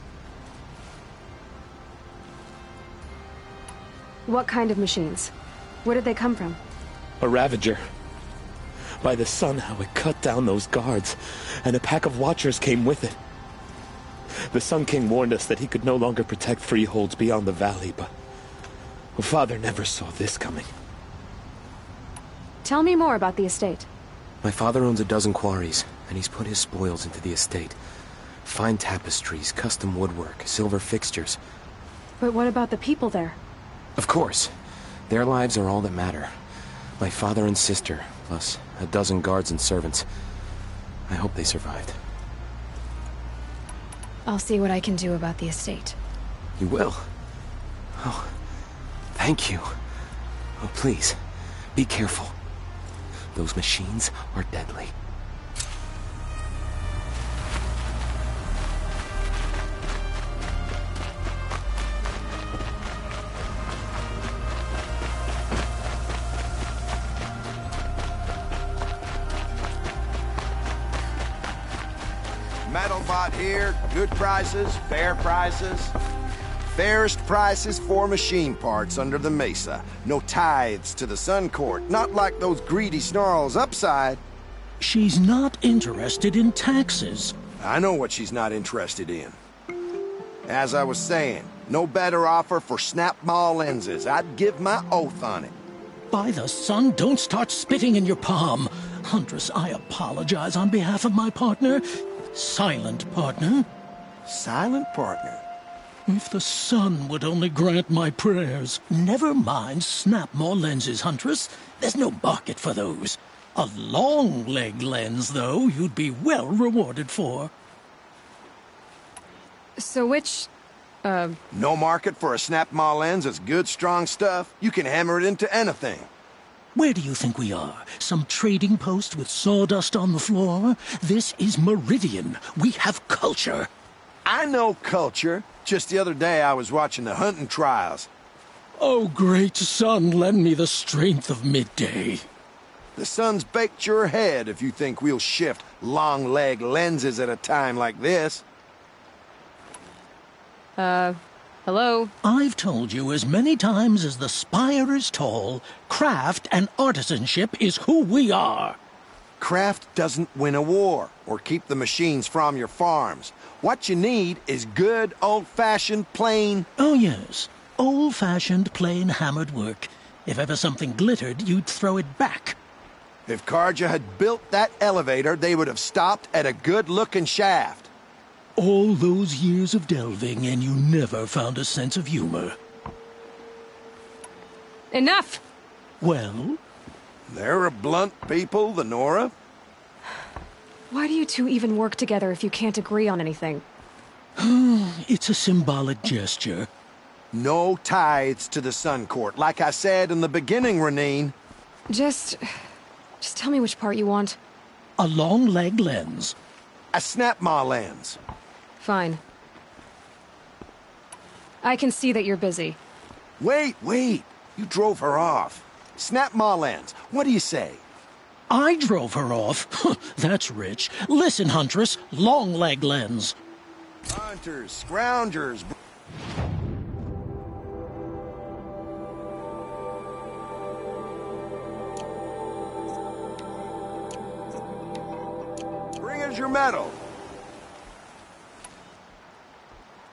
A: What kind of machines? Where did they come from?
D: A Ravager. By the sun, how it cut down those guards, and a pack of Watchers came with it. The Sun King warned us that he could no longer protect freeholds beyond the valley, but Father never saw this coming.
A: Tell me more about the estate.
D: My father owns a dozen quarries, and he's put his spoils into the estate. Fine tapestries, custom woodwork, silver fixtures.
A: But what about the people there?
D: Of course. Their lives are all that matter. My father and sister, plus a dozen guards and servants. I hope they survived.
A: I'll see what I can do about the estate.
D: You will? Oh, thank you. Oh, please, be careful. Those machines are deadly.
I: Metalbot here, good prices, fair prices. Fairest prices for machine parts under the mesa. No tithes to the Sun Court, not like those greedy snarls upside.
L: She's not interested in taxes.
I: I know what she's not interested in. As I was saying, no better offer for snap-maw lenses. I'd give my oath on it.
L: By the sun, don't start spitting in your palm. Huntress, I apologize on behalf of my partner. Silent partner.
I: Silent partner?
L: If the sun would only grant my prayers. Never mind snap-maw lenses, Huntress. There's no market for those. A long-leg lens, though, you'd be well rewarded for.
A: So which,
I: No market for a snap-maw lens that's good, strong stuff? You can hammer it into anything.
L: Where do you think we are? Some trading post with sawdust on the floor? This is Meridian. We have culture.
I: I know culture. Just the other day I was watching the hunting trials.
L: Oh, great sun, lend me the strength of midday.
I: The sun's baked your head if you think we'll shift long-leg lenses at a time like this.
U: Hello?
L: I've told you as many times as the spire is tall, craft and artisanship is who we are.
I: Craft doesn't win a war or keep the machines from your farms. What you need is good, old-fashioned, plain...
L: Oh, yes. Old-fashioned, plain hammered work. If ever something glittered, you'd throw it back.
I: If Carja had built that elevator, they would have stopped at a good-looking shaft.
L: All those years of delving, and you never found a sense of humor.
U: Enough!
L: Well?
I: They're a blunt people, the Nora.
A: Why do you two even work together if you can't agree on anything?
L: It's a symbolic gesture.
I: No tithes to the Sun Court, like I said in the beginning, Renine.
A: Just tell me which part you want.
L: A long-leg lens.
I: A snap-maw lens.
A: Fine. I can see that you're busy.
I: Wait. You drove her off. Snap-maw lens. What do you say?
L: I drove her off? That's rich. Listen, Huntress. Long-leg lens.
I: Hunters, scroungers... Bring us your metal.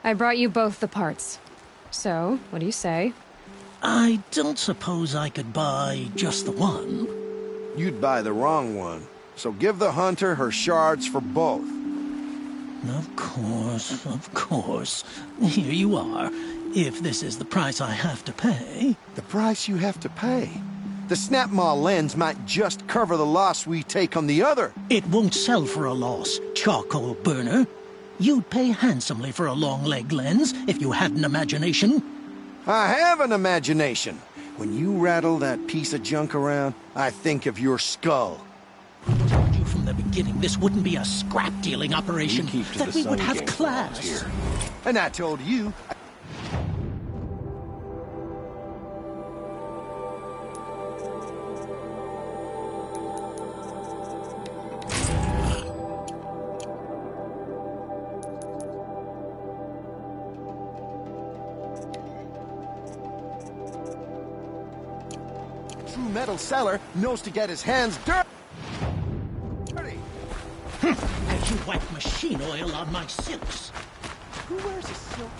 A: I brought you both the parts. So, what do you say?
L: I don't suppose I could buy just the one.
I: You'd buy the wrong one. So give the hunter her shards for both.
L: Of course. Here you are.
E: If this is the price I have to pay.
I: The price you have to pay? The Snapmaw lens might just cover the loss we take on the other.
E: It won't sell for a loss, charcoal burner. You'd pay handsomely for a long-leg lens if you had an imagination.
I: I have an imagination. When you rattle that piece of junk around, I think of your skull.
E: I told you from the beginning this wouldn't be a scrap-dealing operation, that we would have class.
I: Here. And I told you... True metal seller knows to get his hands dirty.
E: As you wipe machine oil on my silks.
I: Who wears a silk?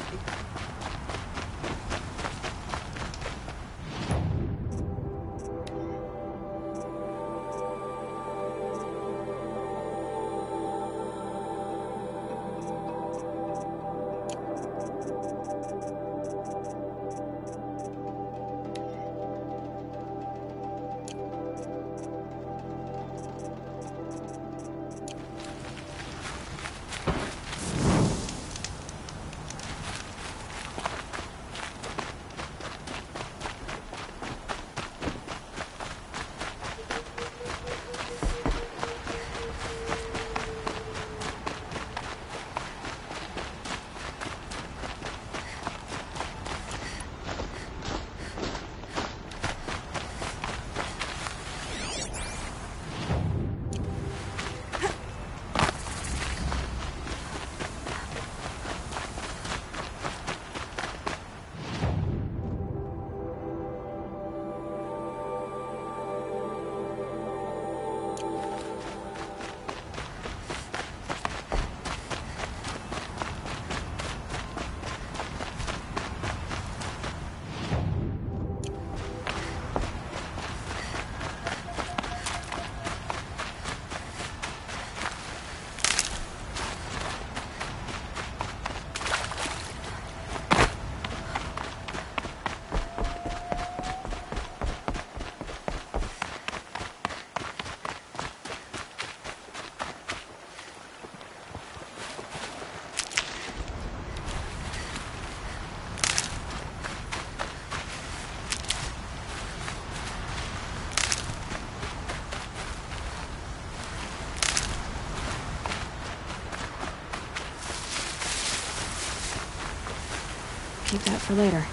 A: Keep that for later.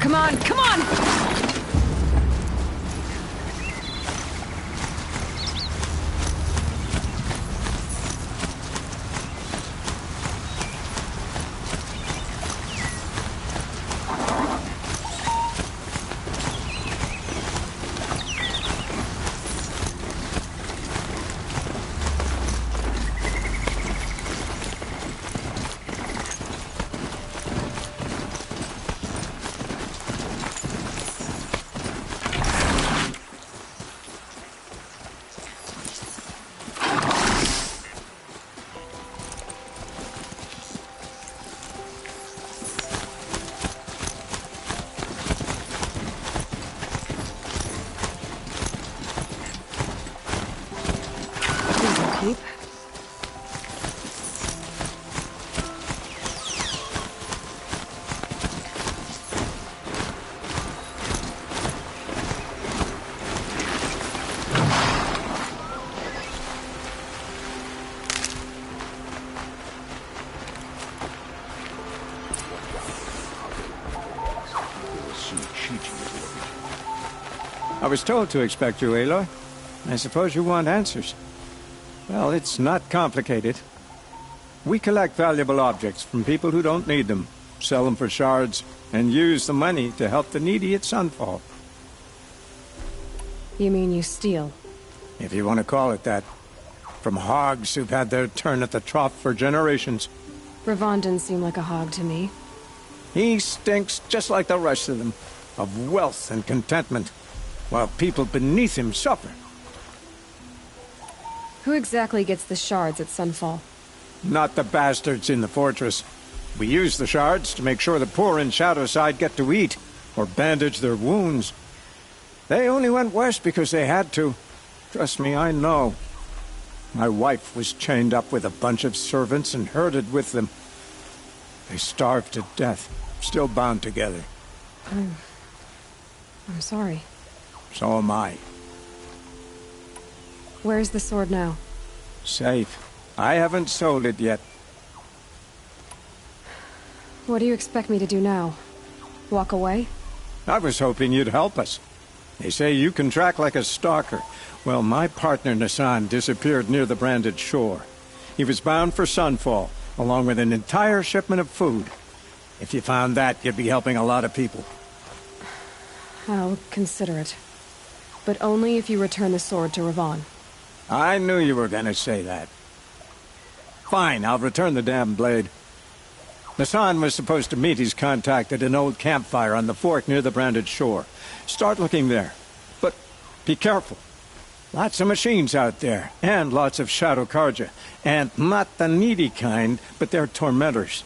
U: Come on, come on!
A: Keep.
G: was told to expect you, Aloy. I suppose you want answers. Well, it's not complicated. We collect valuable objects from people who don't need them, sell them for shards, and use the money to help the needy at Sunfall.
A: You mean you steal?
G: If you want to call it that. From hogs who've had their turn at the trough for generations.
A: Ravon didn't seem like a hog to me.
G: He stinks just like the rest of them, of wealth and contentment, while people beneath him suffer.
A: Who exactly gets the shards at Sunfall?
G: Not the bastards in the fortress. We use the shards to make sure the poor in Shadowside get to eat, or bandage their wounds. They only went west because they had to. Trust me, I know. My wife was chained up with a bunch of servants and herded with them. They starved to death, still bound together.
A: I'm sorry.
G: So am I.
A: Where's the sword now?
G: Safe. I haven't sold it yet.
A: What do you expect me to do now? Walk away?
G: I was hoping you'd help us. They say you can track like a stalker. Well, my partner Nassan disappeared near the branded shore. He was bound for Sunfall, along with an entire shipment of food. If you found that, you'd be helping a lot of people.
A: I'll consider it. But only if you return the sword to Ravon.
G: I knew you were gonna say that. Fine, I'll return the damn blade. Nassan was supposed to meet his contact at an old campfire on the fork near the branded shore. Start looking there. But be careful. Lots of machines out there, and lots of Shadow Carja. And not the needy kind, but they're tormentors.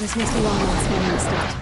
A: This must be long on scanning the state.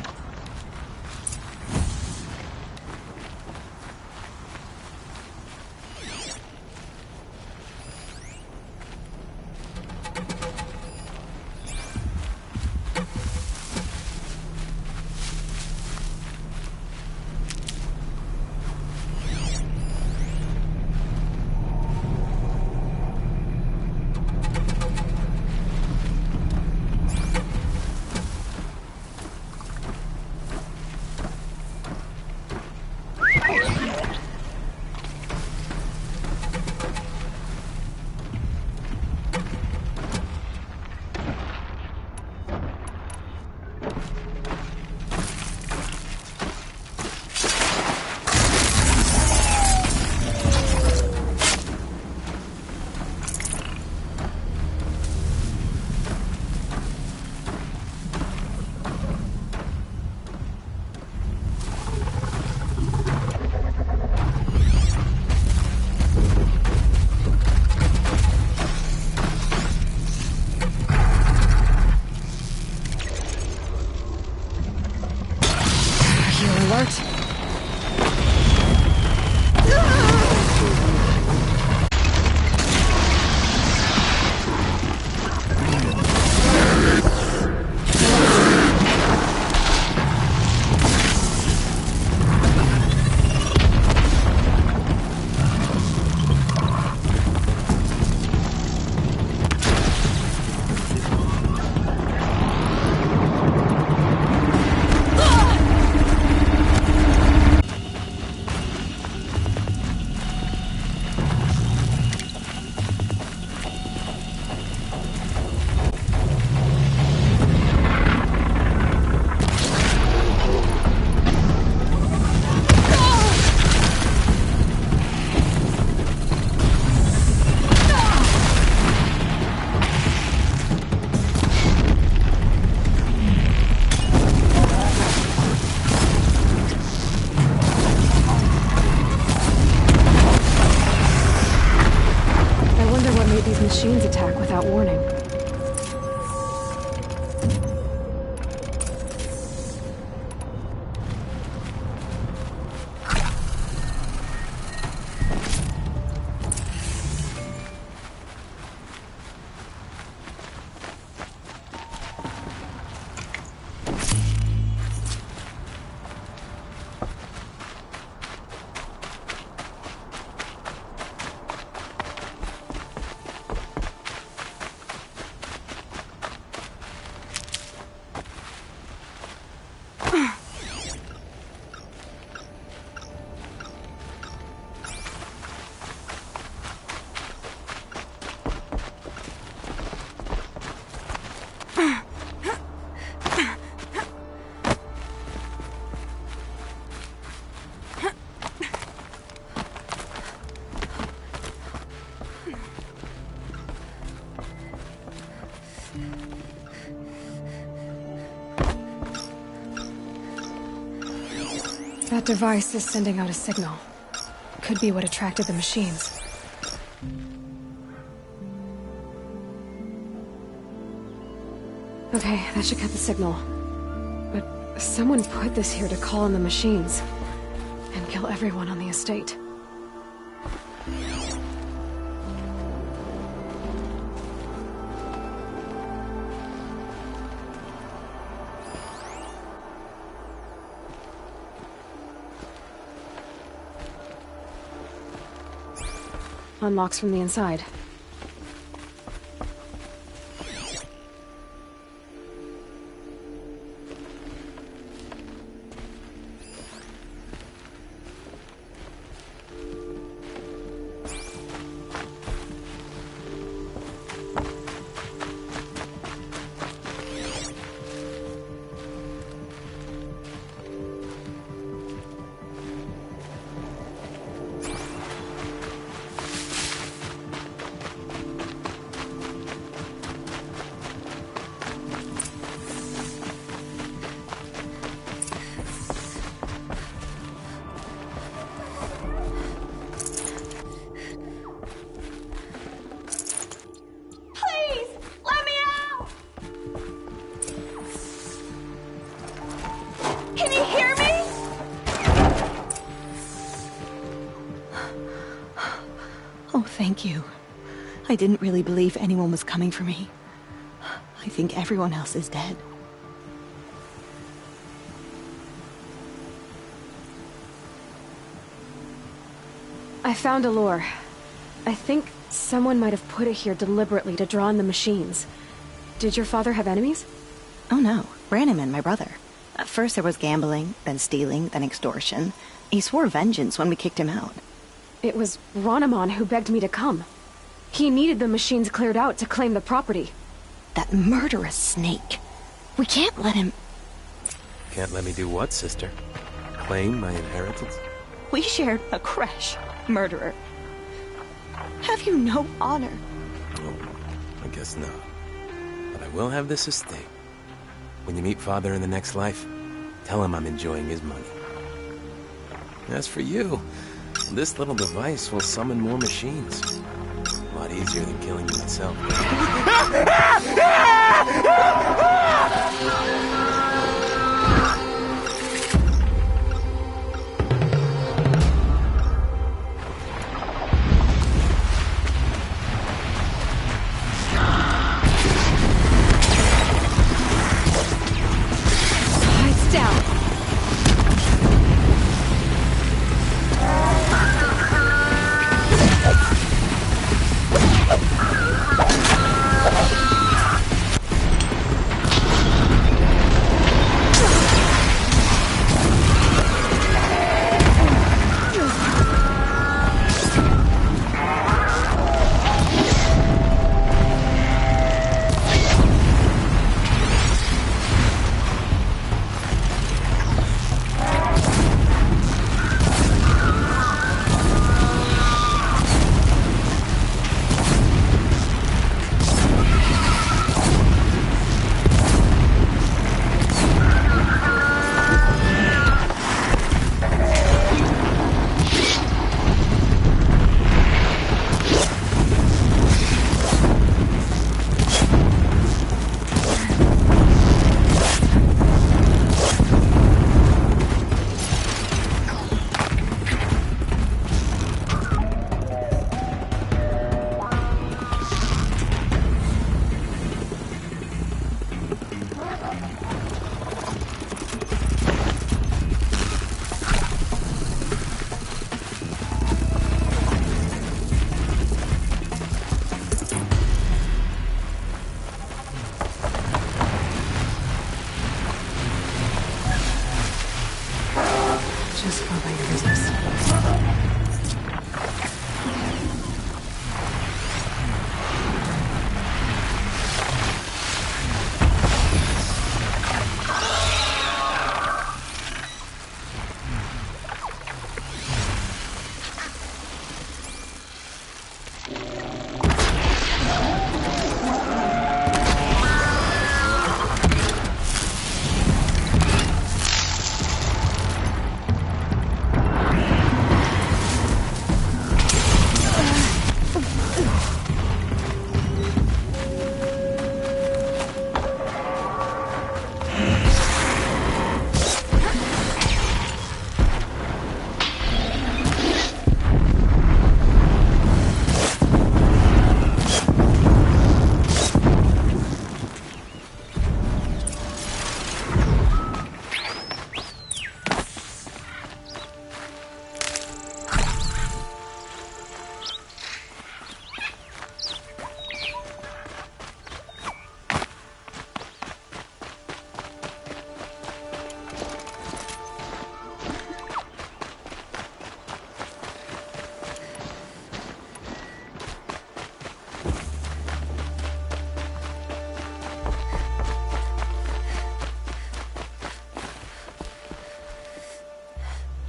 A: made these machines attack without warning? That device is sending out a signal. Could be what attracted the machines. Okay, that should cut the signal. But someone put this here to call on the machines and kill everyone on the estate. Unlocks from the inside.
V: Thank you. I didn't really believe anyone was coming for me. I think everyone else is dead.
A: I found a lure. I think someone might have put it here deliberately to draw in the machines. Did your father have enemies?
V: Oh no, Branham and my brother. At first there was gambling, then stealing, then extortion. He swore vengeance when we kicked him out.
A: It was Ronamon who begged me to come. He needed the machines cleared out to claim the property.
V: That murderous snake. We can't let him...
K: Can't let me do what, sister? Claim my inheritance?
V: We shared a creche, murderer. Have you no honor?
K: Oh, I guess not. But I will have this estate. When you meet Father in the next life, tell him I'm enjoying his money. As for you, this little device will summon more machines. A lot easier than killing you myself.
A: Lights down.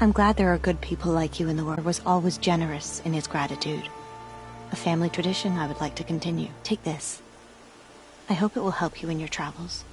J: I'm glad there are good people like you in the world. Was always generous in his gratitude. A family tradition I would like to continue. Take this. I hope it will help you in your travels.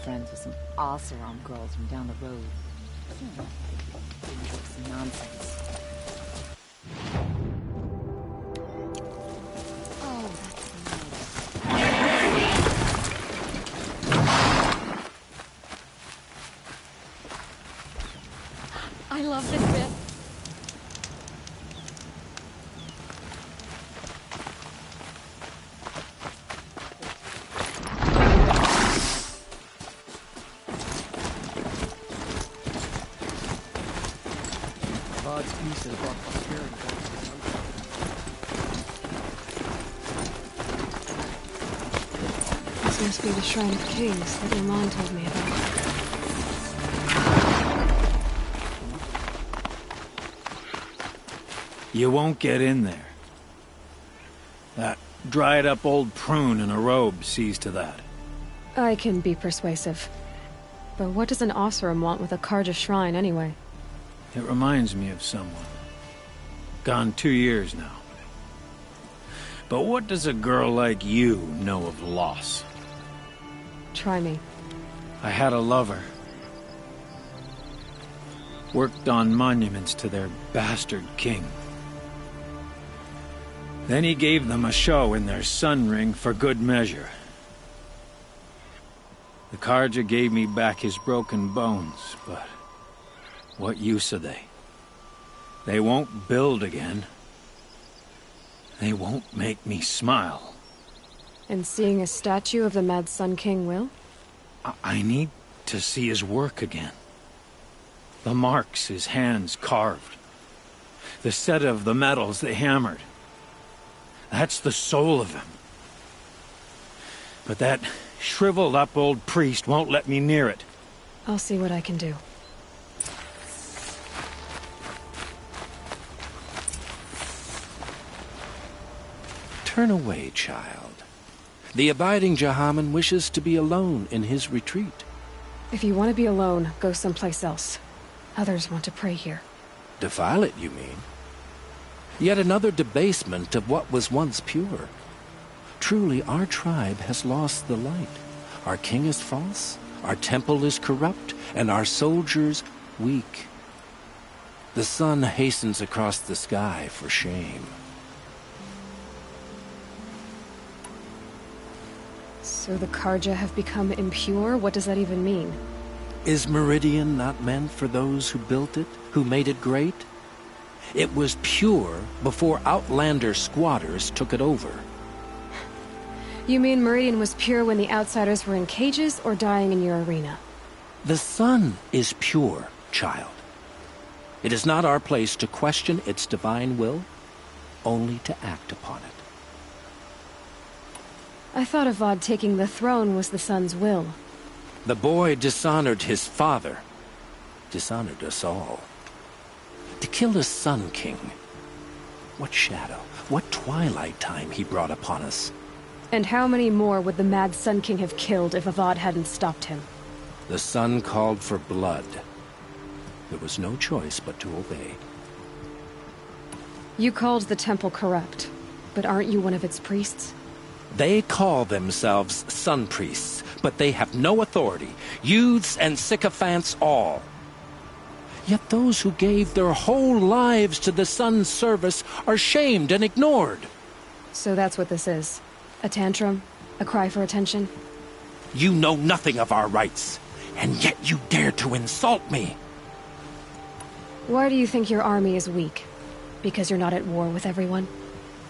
B: Friends with some Oseram girls from down the road. Some nonsense. Oh, that's nice. I love this bit.
N: God's peace and prosperity.
A: Must be the Shrine of Kings that Iman told me about.
L: You won't get in there. That dried-up old prune in a robe sees to that.
A: I can be persuasive. But what does an Oseram want with a Karja shrine, anyway?
L: It reminds me of someone. Gone 2 years now. But what does a girl like you know of loss?
A: Try me.
L: I had a lover. Worked on monuments to their bastard king. Then he gave them a show in their sun ring for good measure. The Karja gave me back his broken bones, but what use are they? They won't build again. They won't make me smile.
A: And seeing a statue of the Mad Sun King will?
L: I need to see his work again. The marks his hands carved. The set of the metals they hammered. That's the soul of him. But that shriveled-up old priest won't let me near it.
A: I'll see what I can do.
H: Turn away, child. The abiding Jahaman wishes to be alone in his retreat.
A: If you want to be alone, go someplace else. Others want to pray here.
H: Defile it, you mean? Yet another debasement of what was once pure. Truly, our tribe has lost the light. Our king is false, our temple is corrupt, and our soldiers weak. The sun hastens across the sky for shame.
A: So the Karja have become impure? What does that even mean?
H: Is Meridian not meant for those who built it, who made it great? It was pure before Outlander squatters took it over.
A: You mean Meridian was pure when the outsiders were in cages or dying in your arena?
H: The sun is pure, child. It is not our place to question its divine will, only to act upon it.
A: I thought Avad taking the throne was the sun's will.
H: The boy dishonored his father, dishonored us all. To kill the Sun King. What shadow, what twilight time he brought upon us.
A: And how many more would the Mad Sun King have killed if Avad hadn't stopped him?
H: The sun called for blood. There was no choice but to obey.
A: You called the temple corrupt, but aren't you one of its priests?
H: They call themselves sun priests, but they have no authority. Youths and sycophants all. Yet those who gave their whole lives to the sun's service are shamed and ignored.
A: So that's what this is. A tantrum? A cry for attention?
H: You know nothing of our rights, and yet you dare to insult me.
A: Why do you think your army is weak? Because you're not at war with everyone?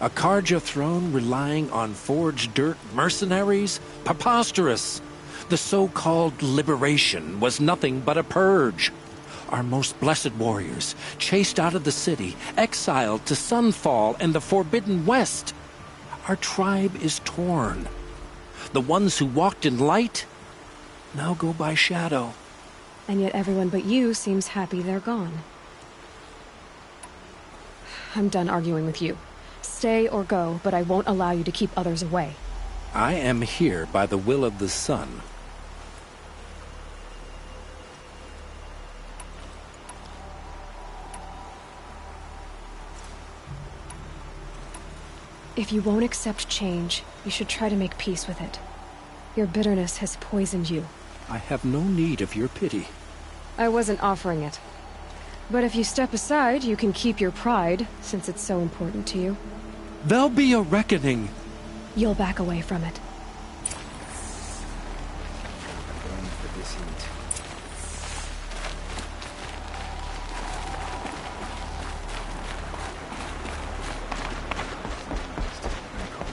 H: A Karja throne relying on forged dirt mercenaries? Preposterous! The so-called liberation was nothing but a purge. Our most blessed warriors, chased out of the city, exiled to Sunfall and the Forbidden West. Our tribe is torn. The ones who walked in light now go by shadow.
A: And yet everyone but you seems happy they're gone. I'm done arguing with you. Stay or go, but I won't allow you to keep others away.
H: I am here by the will of the sun.
A: If you won't accept change, you should try to make peace with it. Your bitterness has poisoned you.
H: I have no need of your pity.
A: I wasn't offering it. But if you step aside, you can keep your pride, since it's so important to you.
H: There'll be a reckoning.
A: You'll back away from it.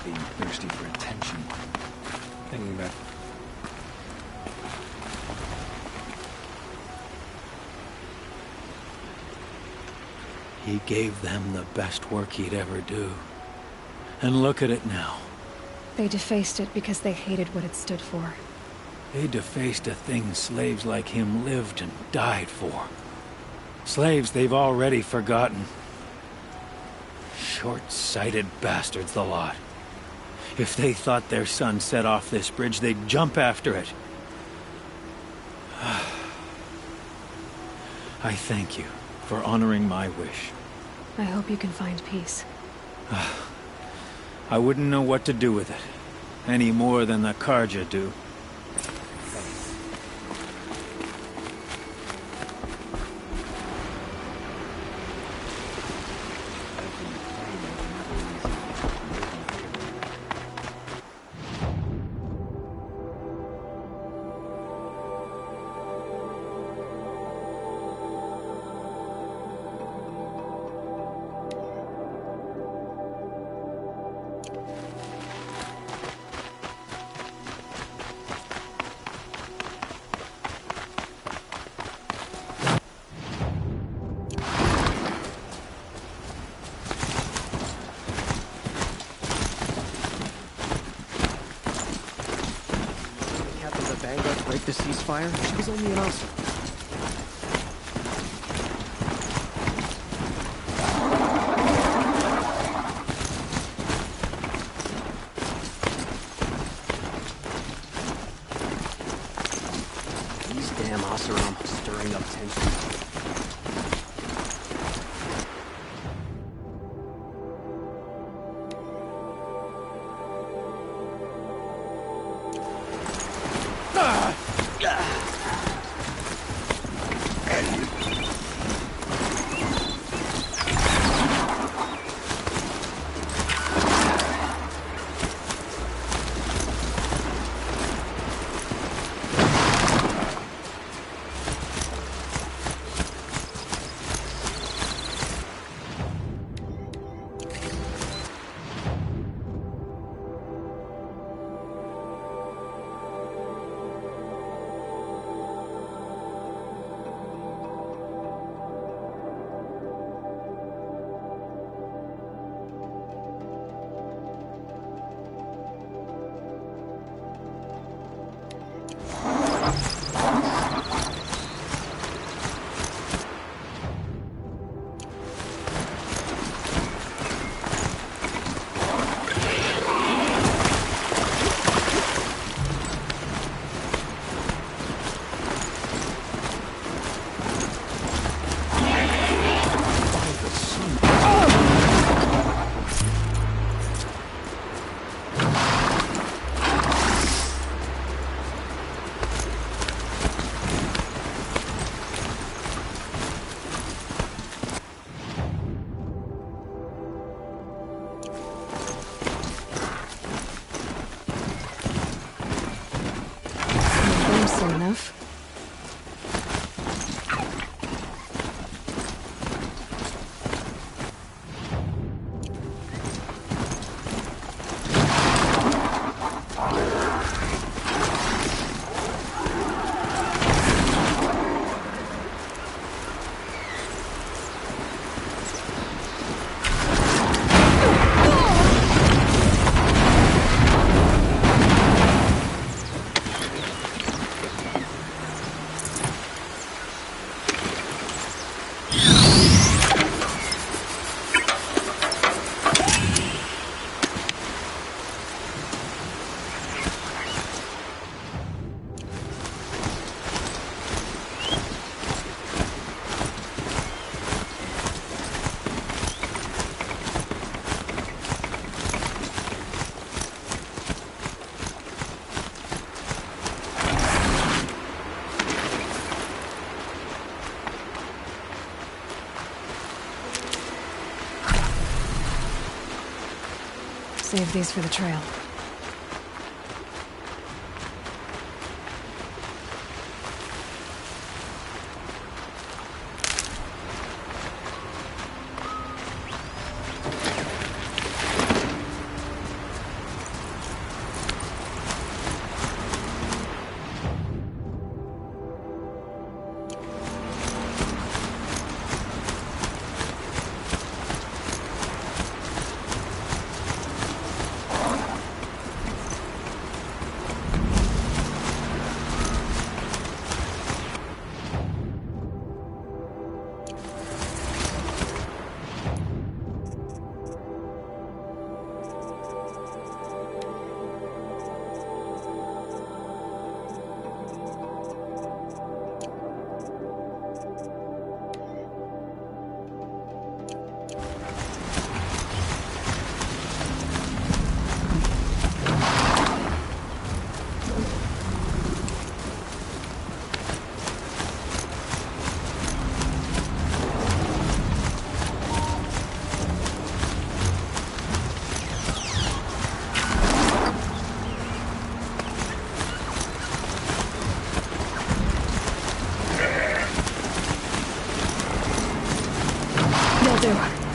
P: Being thirsty for attention. Thinking about
L: He gave them the best work he'd ever do. And look at it now.
A: They defaced it because they hated what it stood for.
L: They defaced a thing slaves like him lived and died for. Slaves they've already forgotten. Short-sighted bastards, the lot. If they thought their son set off this bridge, they'd jump after it. I thank you for honoring my wish.
A: I hope you can find peace.
L: I wouldn't know what to do with it, any more than the Carja do.
K: The ceasefire? She was only an officer. These damn Oseram stirring up tension.
A: Enough. Save these for the trail. do.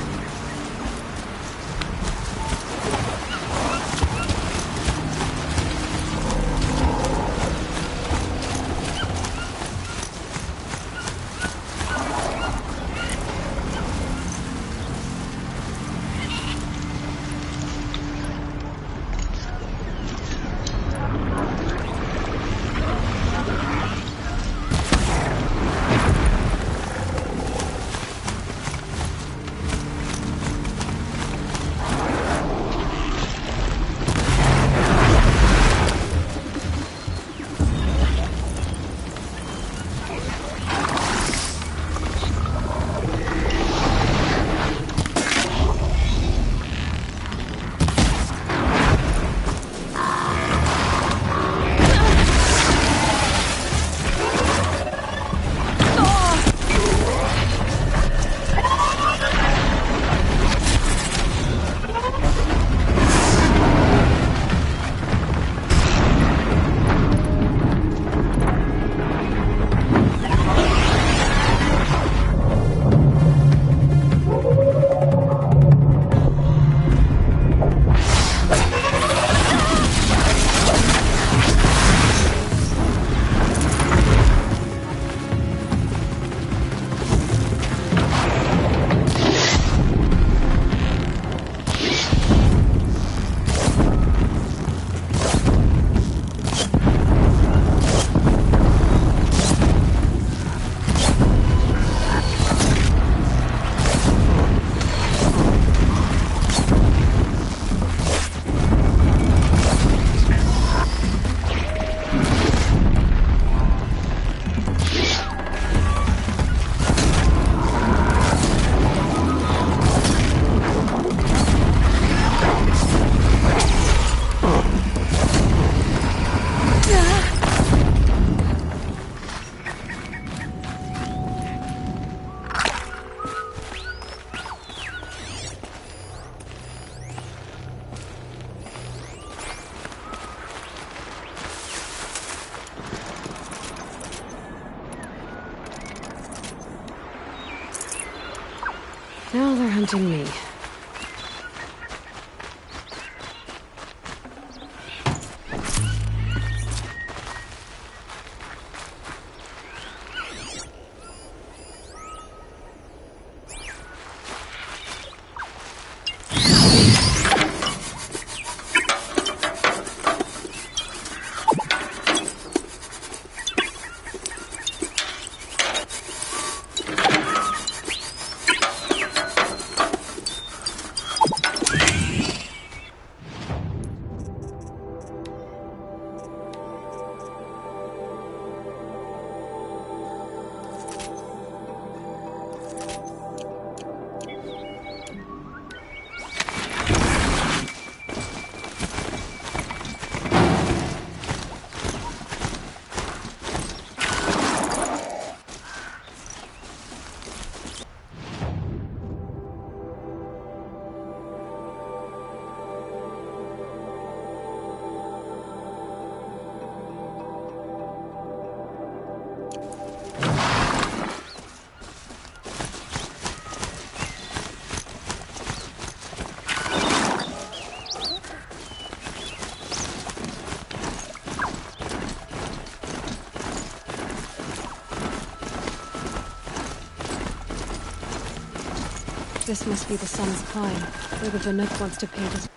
A: Now they're hunting me. This must be the Sun's climb, where the Vanook wants to paint his...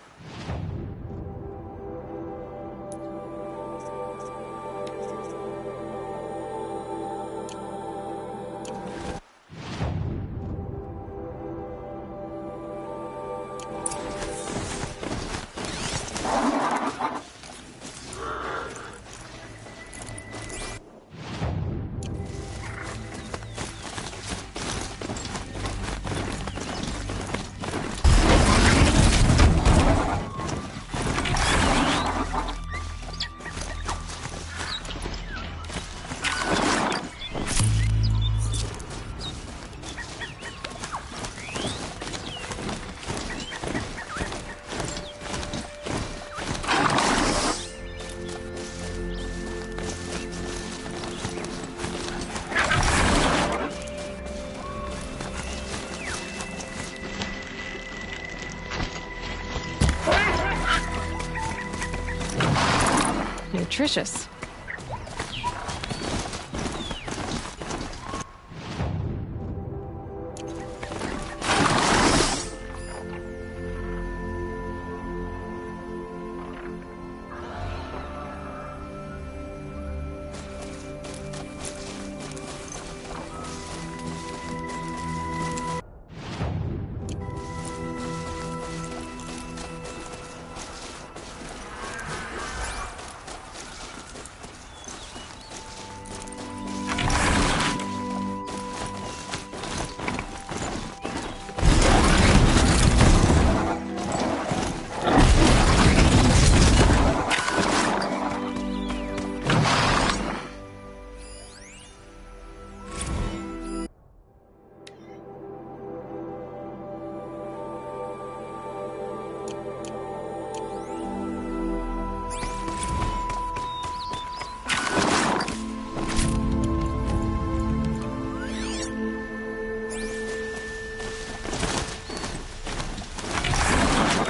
U: nutritious.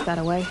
U: That away.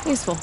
U: Useful.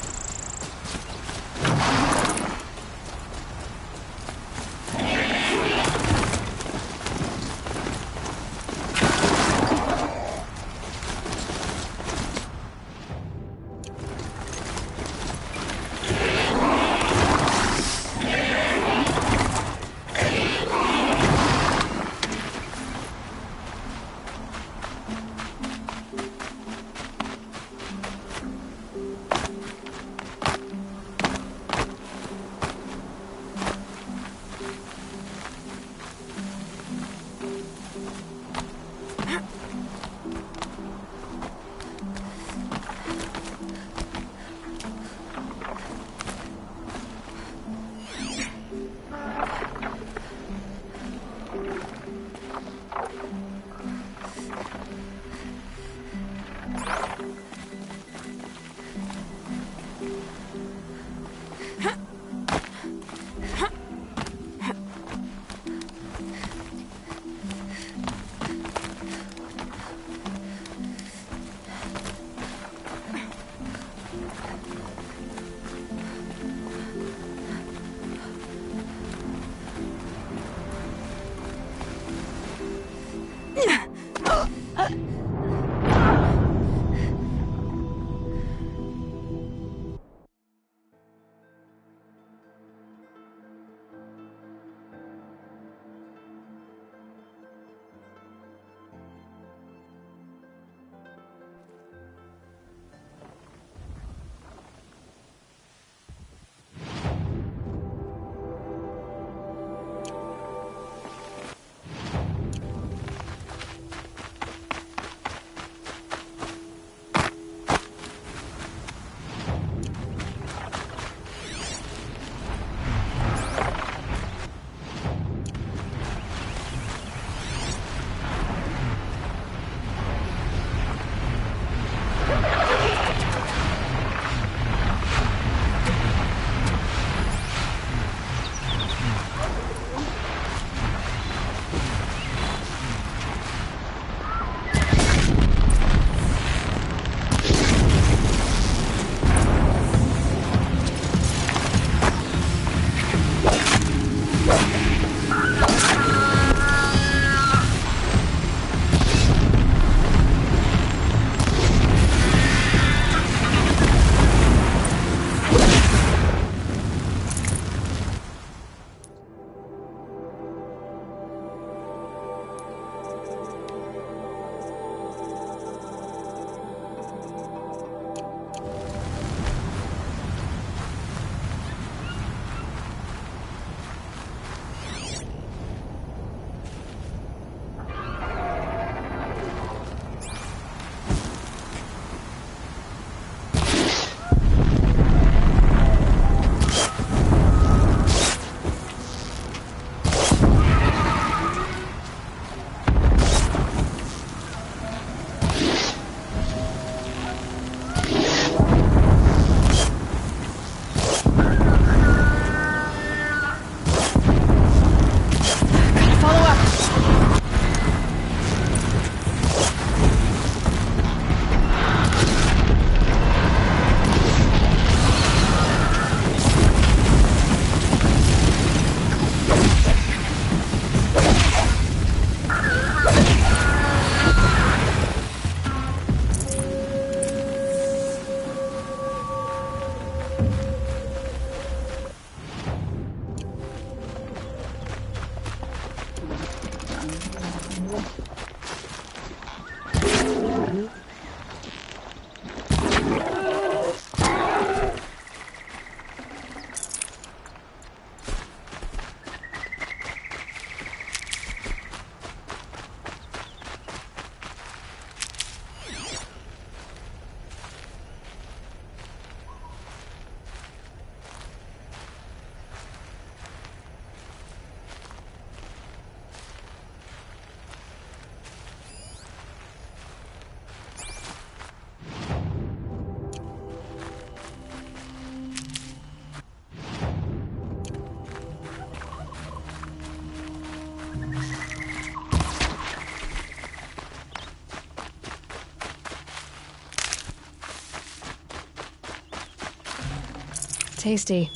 A: Tasty.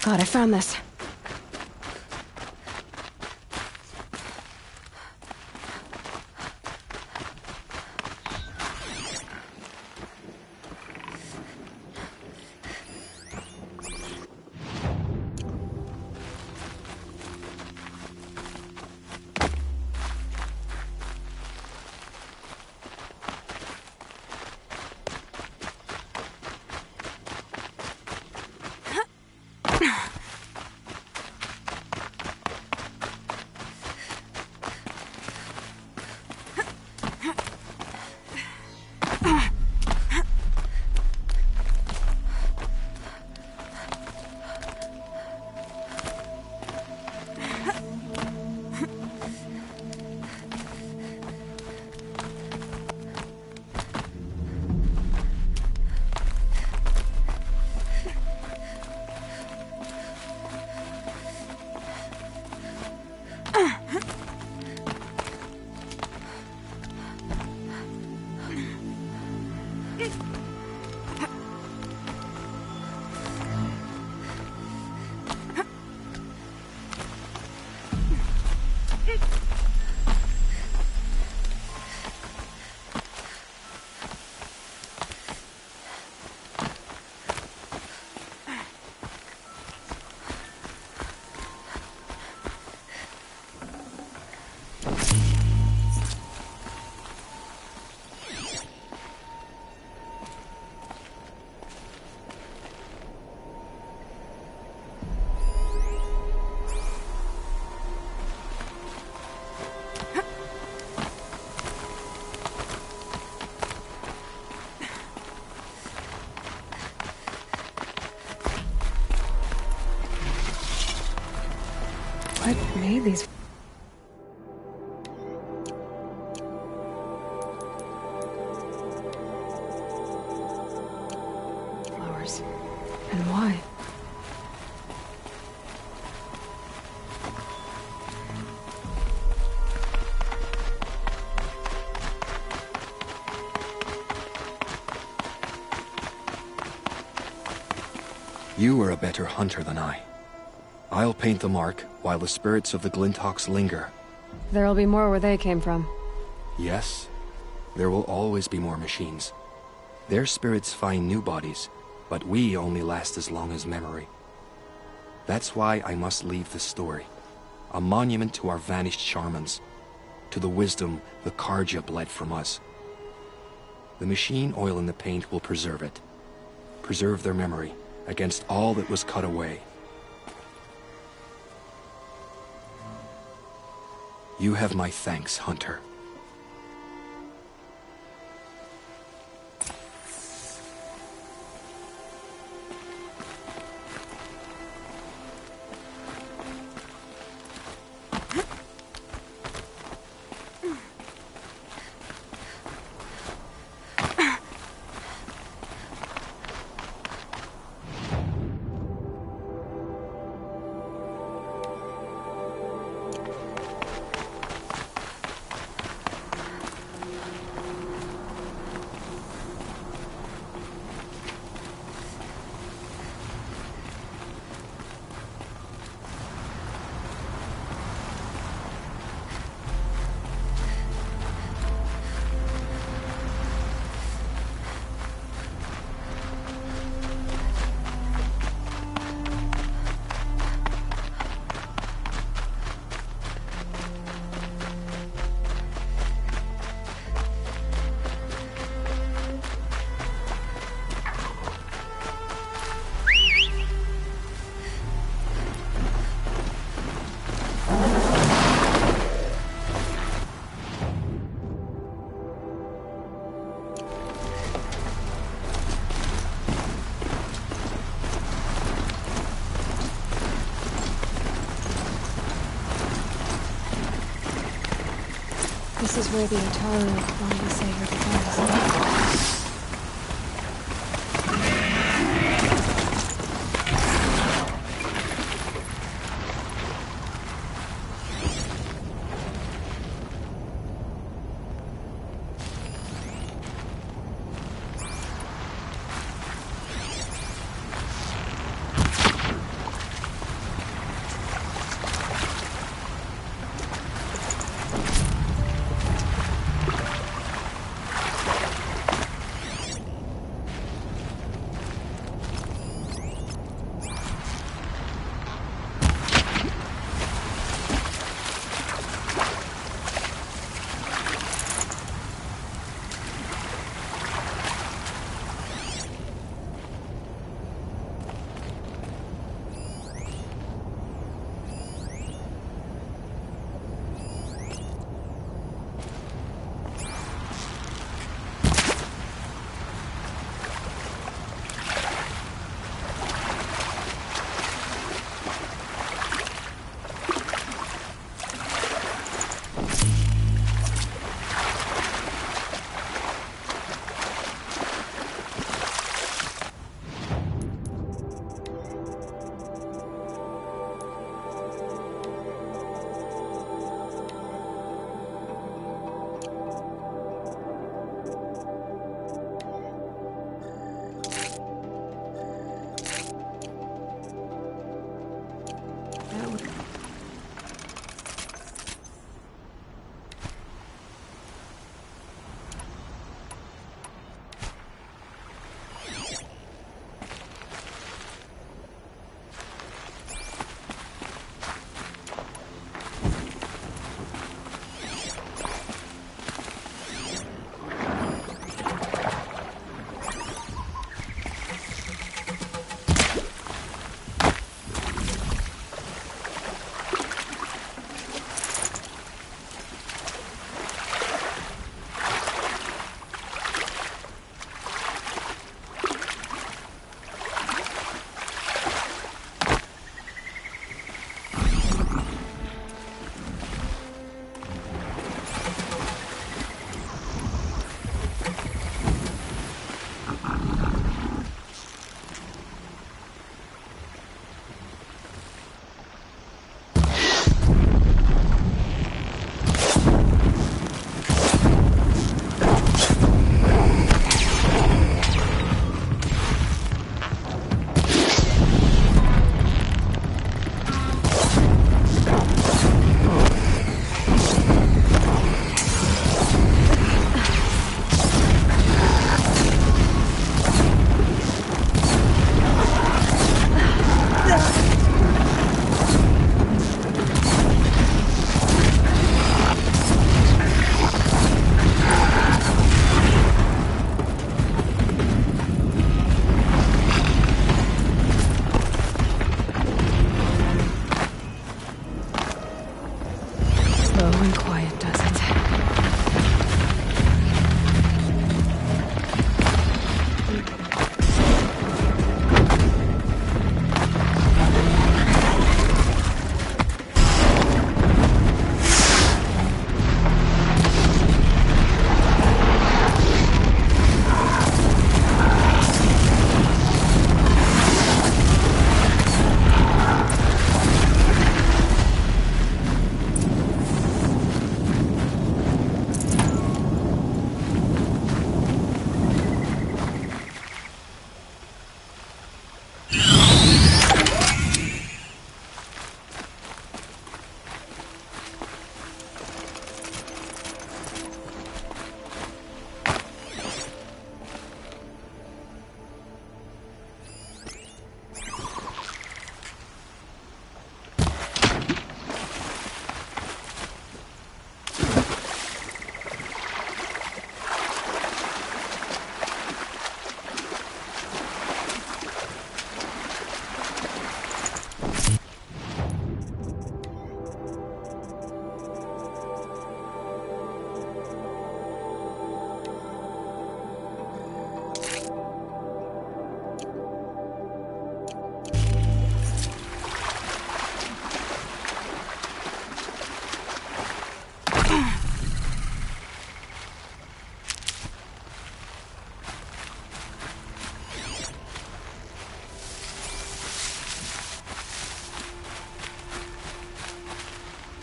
A: God, I found this. What made these? Flowers. And why?
K: You are a better hunter than I. I'll paint the mark while the spirits of the Glinthawks linger.
A: There'll be more where they came from.
K: Yes, there will always be more machines. Their spirits find new bodies, but we only last as long as memory. That's why I must leave this story. A monument to our vanished shamans, to the wisdom the Carja bled from us. The machine oil in the paint will preserve it. Preserve their memory against all that was cut away. You have my thanks, Hunter.
A: This is where the Otaru wanted to say her goodbyes.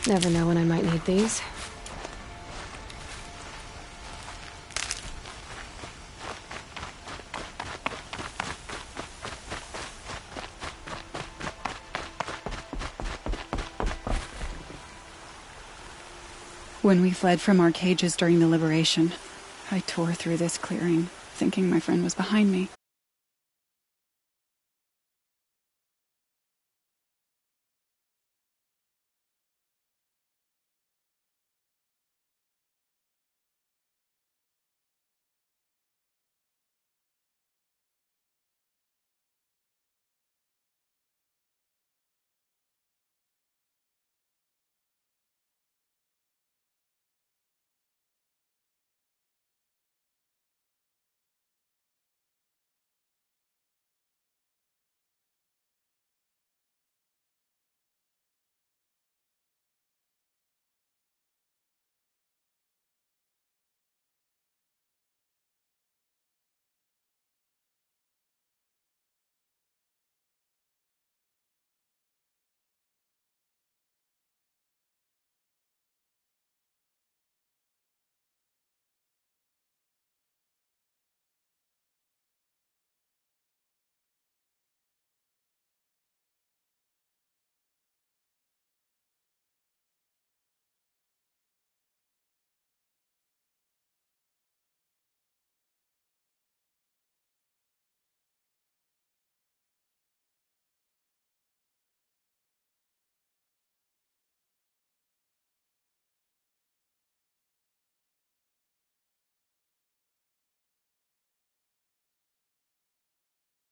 A: Never know when I might need these.
M: When we fled from our cages during the liberation, I tore through this clearing, thinking my friend was behind me.